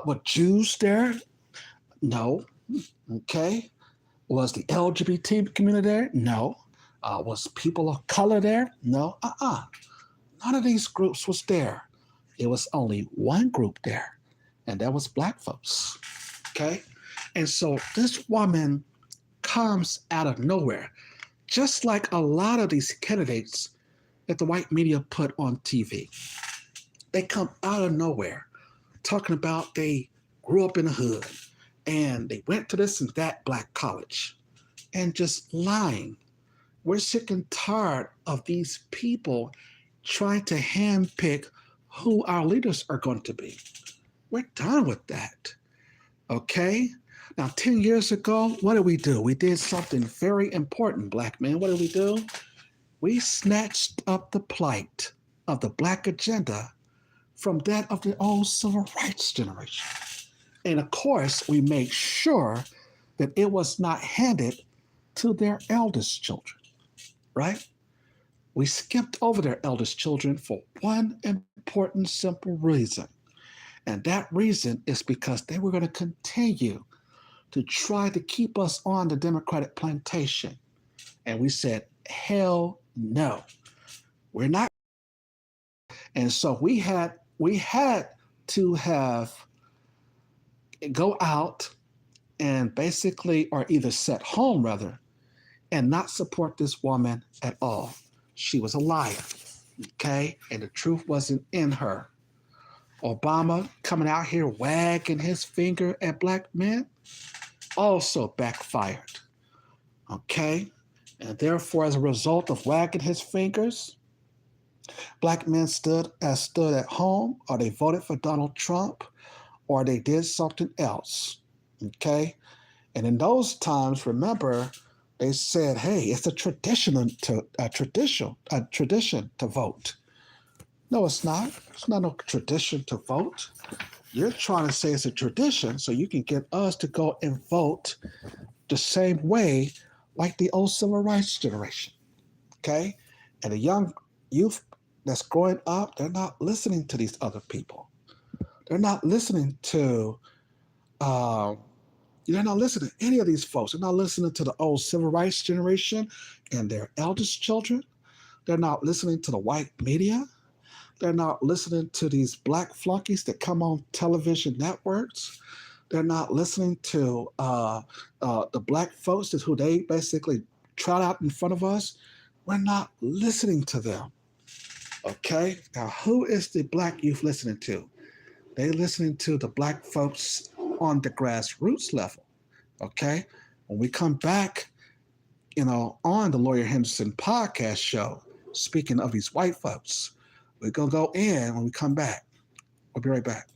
Were Jews there? No. Okay. Was the LGBT community there? No. Was people of color there? No. None of these groups was there. It was only one group there, and that was black folks. Okay? And so this woman comes out of nowhere, just like a lot of these candidates that the white media put on TV. They come out of nowhere talking about they grew up in the hood and they went to this and that black college and just lying. We're sick and tired of these people trying to handpick who our leaders are going to be. We're done with that. Okay? Now, 10 years ago, what did we do? We did something very important, black men. What did we do? We snatched up the plight of the black agenda from that of the old civil rights generation. And of course, we made sure that it was not handed to their eldest children, right? We skipped over their eldest children for one important, simple reason. And that reason is because they were going to continue to try to keep us on the Democratic plantation. And we said, hell no, we're not. And so we had to go out and basically, or either set home rather, and not support this woman at all. She was a liar, okay? And the truth wasn't in her. Obama coming out here wagging his finger at black men also backfired, okay? And therefore, as a result of wagging his fingers, black men stood at home, or they voted for Donald Trump, or they did something else, okay? And in those times, remember, they said, hey, it's a tradition to vote. No, it's not. It's not no tradition to vote. You're trying to say it's a tradition so you can get us to go and vote the same way like the old civil rights generation. Okay? And the young youth that's growing up, they're not listening to these other people. They're not listening to uh, they're not listening to any of these folks. They're not listening to the old civil rights generation and their eldest children. They're not listening to the white media. They're not listening to these black flunkies that come on television networks. They're not listening to the black folks who they basically trot out in front of us. We're not listening to them. Okay? Now, who is the black youth listening to? They're listening to the black folks on the grassroots level. Okay? When we come back, on the Lawyer Henderson podcast show, speaking of these white folks, we're going to go in when we come back. We'll be right back.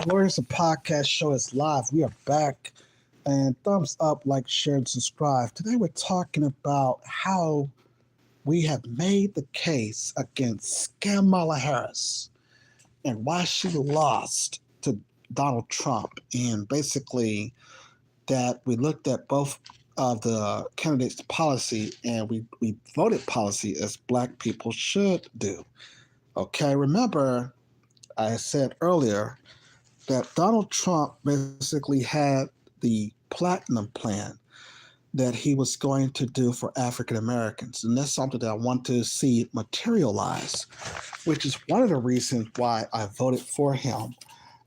Lawyers podcast show is live. We are back. And thumbs up, like, share, and subscribe. Today we're talking about how we have made the case against Kamala Harris and why she lost to Donald Trump. And basically that we looked at both of the candidates' policy and we voted policy as black people should do. Okay, remember I said earlier that Donald Trump basically had the platinum plan that he was going to do for African Americans. And that's something that I want to see materialize, which is one of the reasons why I voted for him.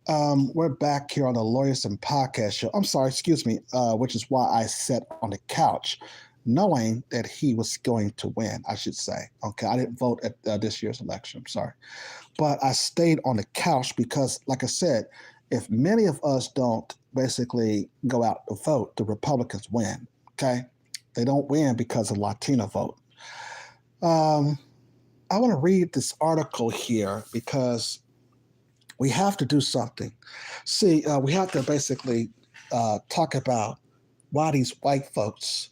We're back here on the Lawyers and Podcast show. I'm sorry, excuse me, which is why I sat on the couch, knowing that he was going to win, I should say. Okay, I didn't vote at this year's election, I'm sorry. But I stayed on the couch because, like I said, if many of us don't basically go out to vote, the Republicans win, okay? They don't win because of Latino vote. I want to read this article here because we have to do something. See, we have to basically talk about why these white folks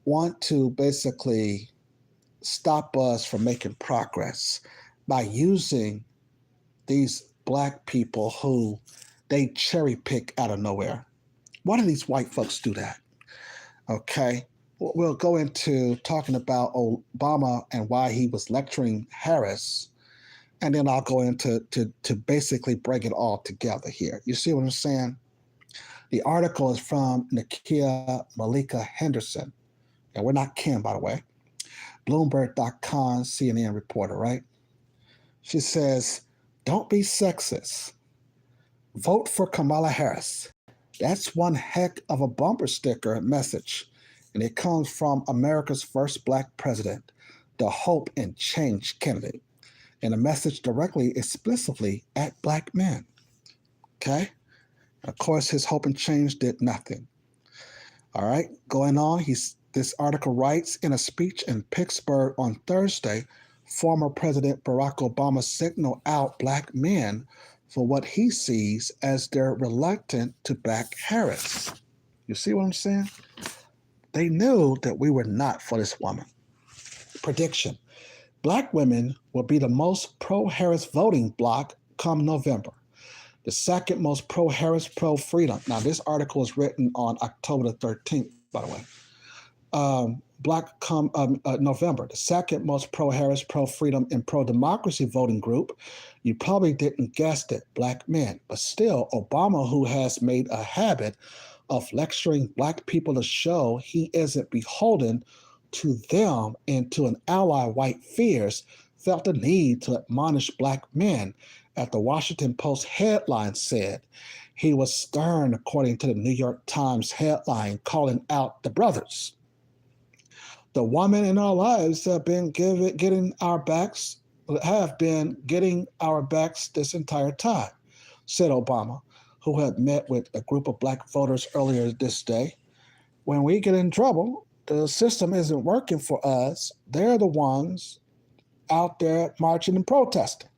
want to basically stop us from making progress by using these black people who they cherry pick out of nowhere. Why do these white folks do that? Okay, we'll go into talking about Obama and why he was lecturing Harris, and then I'll go into to basically bring it all together here. You see what I'm saying? The article is from Nakia Malika Henderson, and we're not Kim, by the way. Bloomberg.com CNN reporter, right? She says, "Don't be sexist. Vote for Kamala Harris." That's one heck of a bumper sticker message. And it comes from America's first black president, the Hope and Change candidate. And a message directly, explicitly at black men. Okay? Of course, his Hope and Change did nothing. All right, going on, this article writes, in a speech in Pittsburgh on Thursday, former President Barack Obama signaled out black men for what he sees as they're reluctant to back Harris. You see what I'm saying? They knew that we were not for this woman. Prediction: black women will be the most pro-Harris voting bloc come November. The second most pro-Harris, pro-freedom. Now, this article is written on October the 13th, by the way. November, the second most pro-Harris, pro-freedom, and pro-democracy voting group. You probably didn't guess it, Black men. But still, Obama, who has made a habit of lecturing Black people to show he isn't beholden to them and to an ally white fears, felt the need to admonish Black men. As the Washington Post headline said, he was stern, according to the New York Times headline, calling out the brothers. The women in our lives have been getting our backs this entire time, said Obama, who had met with a group of Black voters earlier this day. When we get in trouble, the system isn't working for us. They're the ones out there marching and protesting.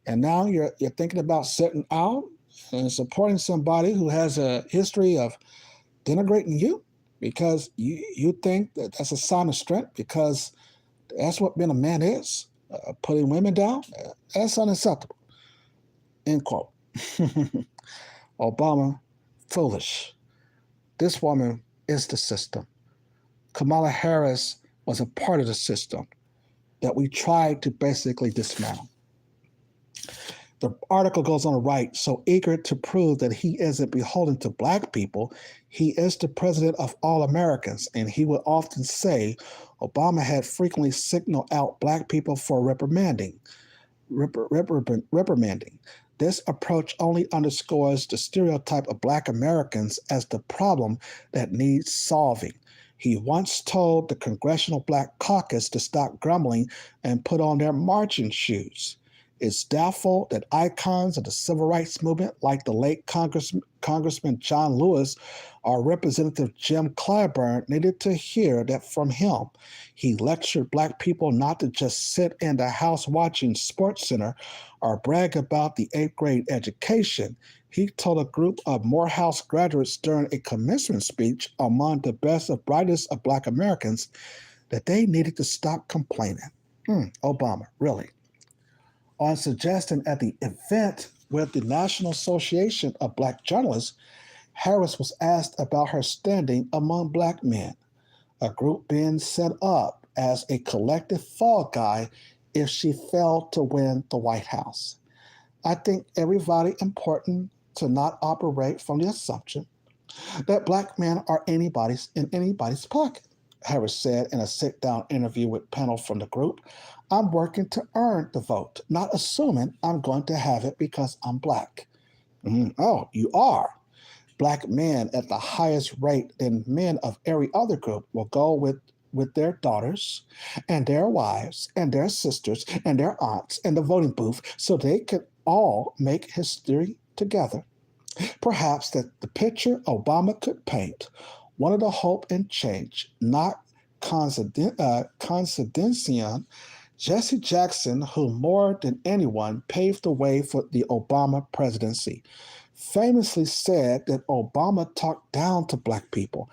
And now you're thinking about sitting out and supporting somebody who has a history of denigrating you because you think that that's a sign of strength, because that's what being a man is, putting women down. That's unacceptable. End quote. Obama, foolish. This woman is the system. Kamala Harris was a part of the system that we tried to basically dismantle. The article goes on to write, so eager to prove that he isn't beholden to Black people, he is the president of all Americans, and he would often say Obama had frequently signaled out Black people for reprimanding. This approach only underscores the stereotype of Black Americans as the problem that needs solving. He once told the Congressional Black Caucus to stop grumbling and put on their marching shoes. It's doubtful that icons of the civil rights movement like the late Congressman John Lewis or Representative Jim Clyburn needed to hear that from him. He lectured Black people not to just sit in the house watching SportsCenter or brag about the 8th grade education. He told a group of Morehouse graduates during a commencement speech among the best and brightest of Black Americans that they needed to stop complaining. Obama, really? On suggestion at the event with the National Association of Black Journalists, Harris was asked about her standing among Black men, a group being set up as a collective fall guy if she failed to win the White House. I think everybody important to not operate from the assumption that Black men are in anybody's pocket, Harris said in a sit-down interview with panel from the group. I'm working to earn the vote, not assuming I'm going to have it because I'm Black. Oh, you are. Black men at the highest rate than men of every other group will go with their daughters and their wives and their sisters and their aunts in the voting booth so they can all make history together. Perhaps that the picture Obama could paint wanted to hope and change, not coincidence. Jesse Jackson, who more than anyone paved the way for the Obama presidency, famously said that Obama talked down to Black people.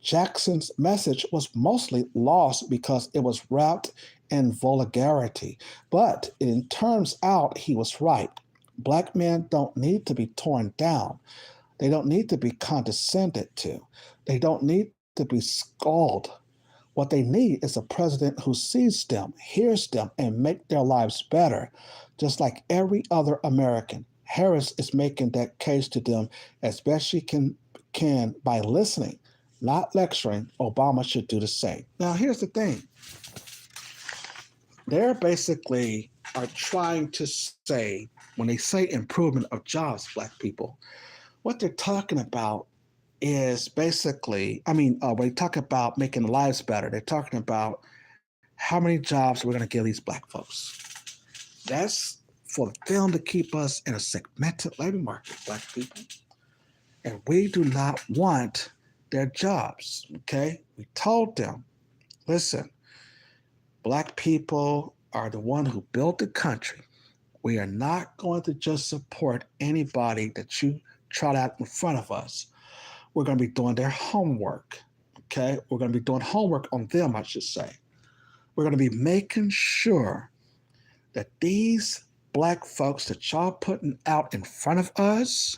Jackson's message was mostly lost because it was wrapped in vulgarity, but it turns out he was right. Black men don't need to be torn down. They don't need to be condescended to. They don't need to be scolded. What they need is a president who sees them, hears them, and make their lives better, just like every other American. Harris is making that case to them as best she can by listening, not lecturing. Obama should do the same. Now, here's the thing. They're basically are trying to say, when they say improvement of jobs, Black people, what they're talking about is basically, when they talk about making lives better, they're talking about how many jobs we're going to give these Black folks. That's for them to keep us in a segmented labor market, Black people. And we do not want their jobs, okay? We told them, listen, Black people are the one who built the country. We are not going to just support anybody that you trot out in front of us. We're going to be doing their homework, okay? We're going to be doing homework on them, I should say. We're going to be making sure that these black folks that y'all putting out in front of us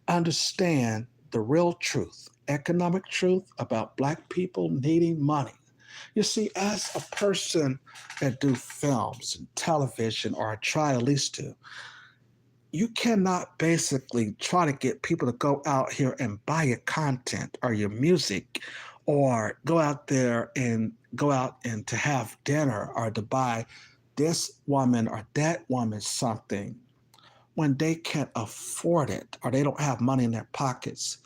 understand the real truth, economic truth about black people needing money. You see, as a person that do films and television, or I try at least to, you cannot basically try to get people to go out here and buy your content or your music, or go out and to have dinner, or to buy this woman or that woman something when they can't afford it or they don't have money in their pockets.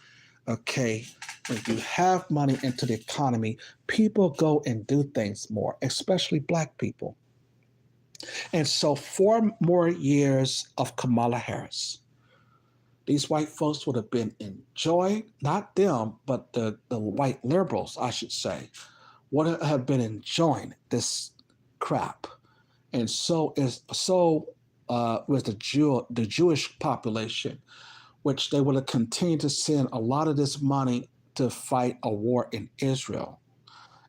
Okay, when you have money into the economy, people go and do things more, especially black people. And so 4 more years of Kamala Harris, these white folks would have been enjoying, not them, but the white liberals, I should say, would have been enjoying this crap. And so was the Jewish population, which they would have continued to send a lot of this money to fight a war in Israel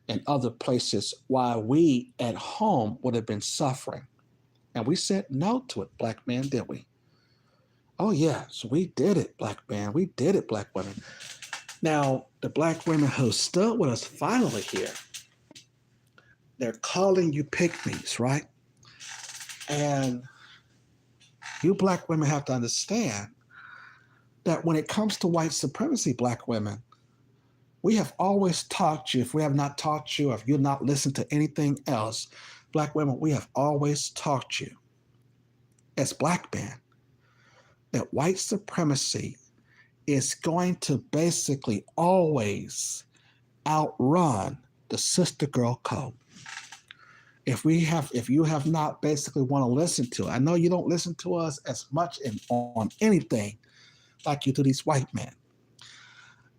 and other places, while we at home would have been suffering. And we said no to it, black man, did we? Oh, yes, we did it, black man. We did it, black women. Now, the black women who stood with us finally here, they're calling you pygmies, right? And you black women have to understand that when it comes to white supremacy, black women, we have always taught you, if we have not taught you, if you're not listened to anything else, black women, we have always taught you as black men that white supremacy is going to basically always outrun the sister girl code. If you have not basically want to listen to it, I know you don't listen to us as much on anything like you do these white men,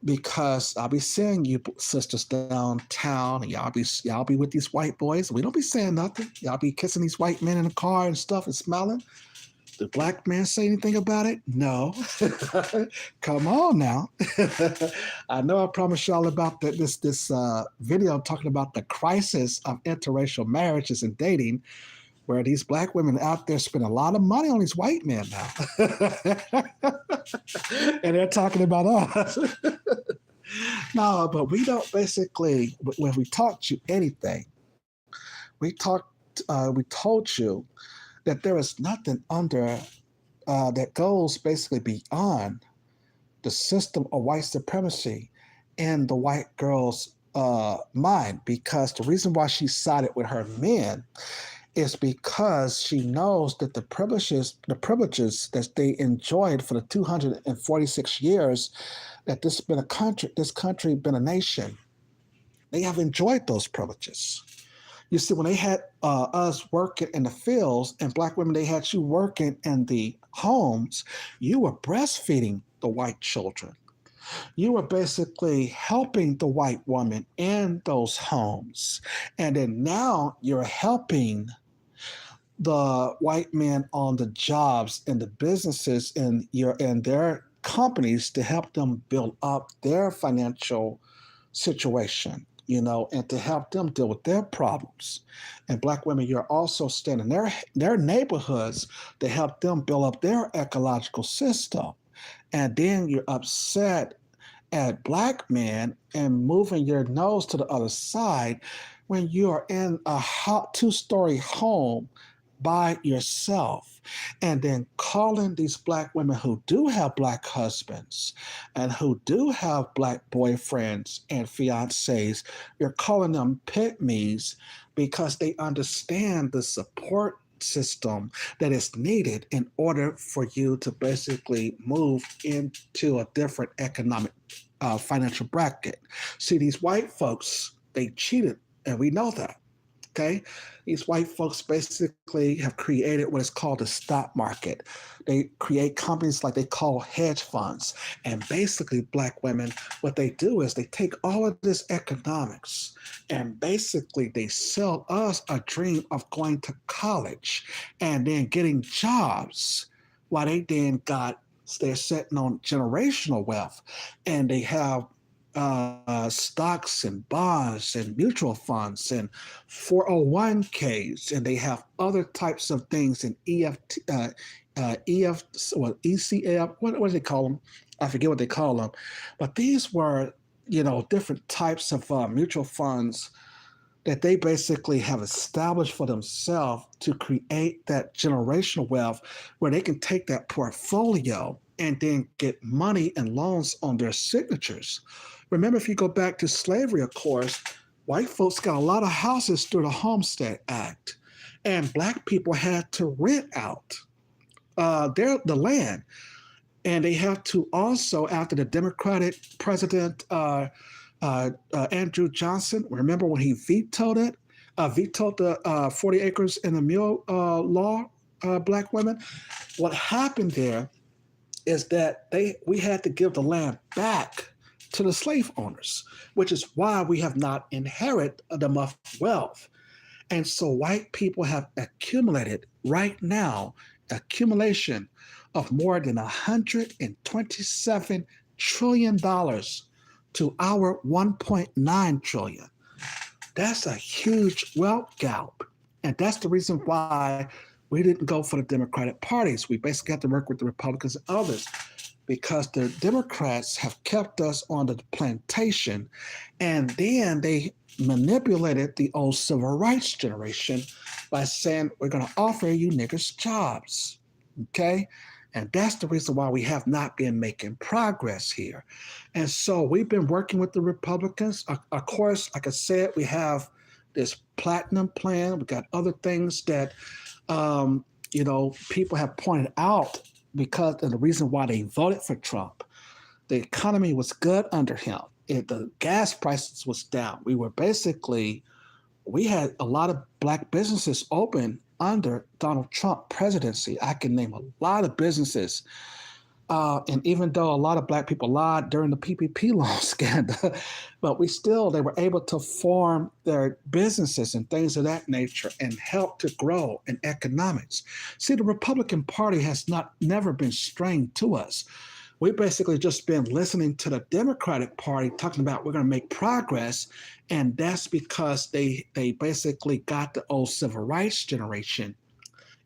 because I'll be seeing you sisters downtown, and y'all be with these white boys. We don't be saying nothing. Y'all be kissing these white men in the car and stuff and smelling. Did black man say anything about it? No. Come on now. I know I promised y'all about this video talking about the crisis of interracial marriages and dating, where these black women out there spend a lot of money on these white men now. And they're talking about us. No, but we don't basically, when we taught you anything, we told you that there is nothing under that goes basically beyond the system of white supremacy in the white girl's mind, because the reason why she sided with her men is because she knows that the privileges that they enjoyed for the 246 years that this country been a nation, they have enjoyed those privileges. You see, when they had us working in the fields, and black women, they had you working in the homes, you were breastfeeding the white children. You were basically helping the white woman in those homes. And then now you're helping the white men on the jobs and the businesses and their companies to help them build up their financial situation, and to help them deal with their problems. And black women, you're also staying in their neighborhoods to help them build up their ecological system. And then you're upset at black men and moving your nose to the other side when you are in a hot 2-story home by yourself, and then calling these black women who do have black husbands and who do have black boyfriends and fiancés, you're calling them pygmies because they understand the support system that is needed in order for you to basically move into a different economic financial bracket. See, these white folks, they cheated, and we know that. Okay, these white folks basically have created what is called the stock market. They create companies like they call hedge funds. And basically, black women, what they do is they take all of this economics and basically they sell us a dream of going to college and then getting jobs, while they're sitting on generational wealth, and they have stocks and bonds and mutual funds and 401ks, and they have other types of things in ECF, what do they call them? I forget what they call them, but these were, different types of mutual funds that they basically have established for themselves to create that generational wealth where they can take that portfolio and then get money and loans on their signatures. Remember, if you go back to slavery, of course, white folks got a lot of houses through the Homestead Act, and black people had to rent out the land. And they have to also, after the Democratic president, Andrew Johnson, remember when he vetoed the 40 acres and a mule law, black women? What happened there is that we had to give the land back to the slave owners, which is why we have not inherited enough wealth. And so white people have accumulated right now, accumulation of more than $127 trillion to our 1.9 trillion. That's a huge wealth gap. And that's the reason why we didn't go for the Democratic parties. We basically had to work with the Republicans and others because the Democrats have kept us on the plantation, and then they manipulated the old civil rights generation by saying, we're going to offer you niggers jobs, okay? And that's the reason why we have not been making progress here. And so we've been working with the Republicans. Of course, like I said, we have this platinum plan. We've got other things that, people have pointed out because of the reason why they voted for Trump. The economy was good under him. The gas prices was down. We had a lot of black businesses open under Donald Trump presidency. I can name a lot of businesses. And even though a lot of black people lied during the PPP loan scandal, but they were able to form their businesses and things of that nature and help to grow in economics. See, the Republican Party has never been strained to us. We've basically just been listening to the Democratic Party talking about we're going to make progress, and that's because they basically got the old civil rights generation,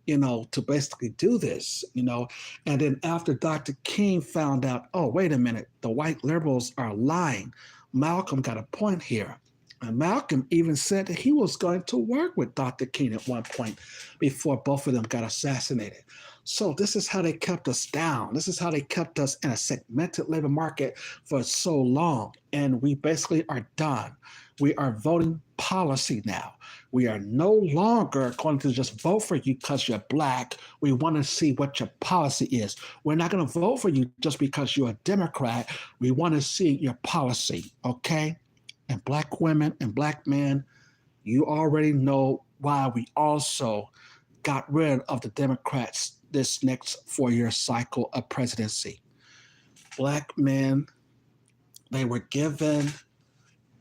to basically do this, and then after Dr. King found out, oh, wait a minute, the white liberals are lying, Malcolm got a point here. And Malcolm even said that he was going to work with Dr. King at one point before both of them got assassinated. So this is how they kept us down. This is how they kept us in a segmented labor market for so long. And we basically are done. We are voting policy now. We are no longer going to just vote for you because you're black. We want to see what your policy is. We're not going to vote for you just because you're a Democrat. We want to see your policy, okay? And black women and black men, you already know why we also got rid of the Democrats this next 4-year cycle of presidency. Black men, they were given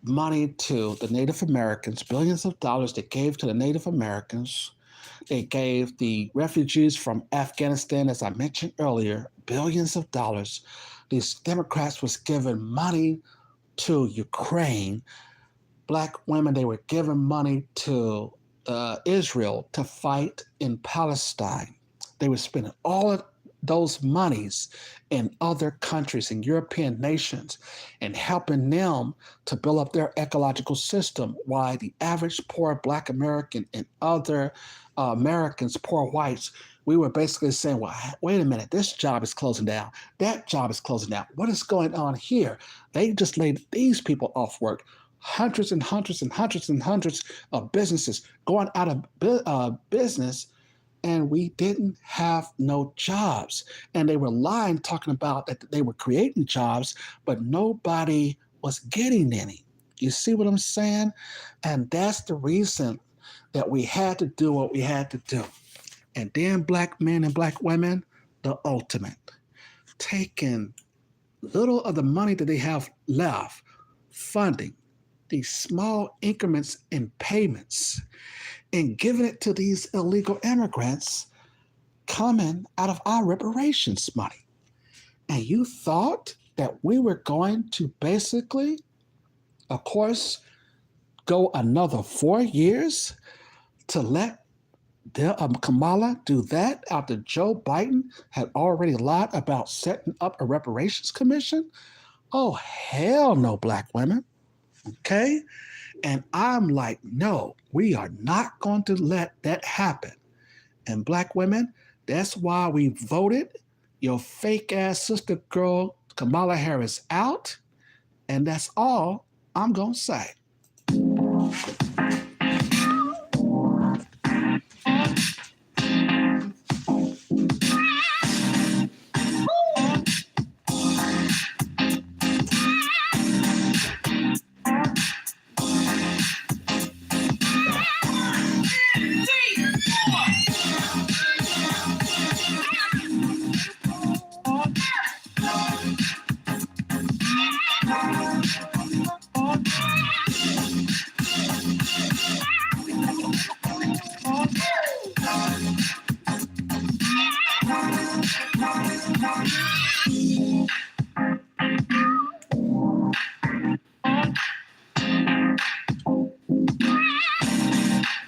money to the Native Americans, billions of dollars they gave to the Native Americans. They gave the refugees from Afghanistan, as I mentioned earlier, billions of dollars. These Democrats was given money to Ukraine. Black women, they were given money to Israel to fight in Palestine. They were spending all of those monies in other countries, in European nations, and helping them to build up their ecological system, while the average poor black American and other Americans, poor whites, we were basically saying, well, wait a minute, this job is closing down. That job is closing down. What is going on here? They just laid these people off work. Hundreds and hundreds and hundreds and hundreds of businesses going out of business, and we didn't have no jobs. And they were lying, talking about that they were creating jobs, but nobody was getting any. You see what I'm saying? And that's the reason that we had to do what we had to do. And then black men and black women, the ultimate, taking little of the money that they have left, funding these small increments in payments, and giving it to these illegal immigrants coming out of our reparations money. And you thought that we were going to basically, of course, go another 4 years to let Kamala do that after Joe Biden had already lied about setting up a reparations commission? Oh, hell no, black women. Okay? And I'm like, no, we are not going to let that happen. And black women, that's why we voted your fake ass sister girl, Kamala Harris, out. And that's all I'm going to say.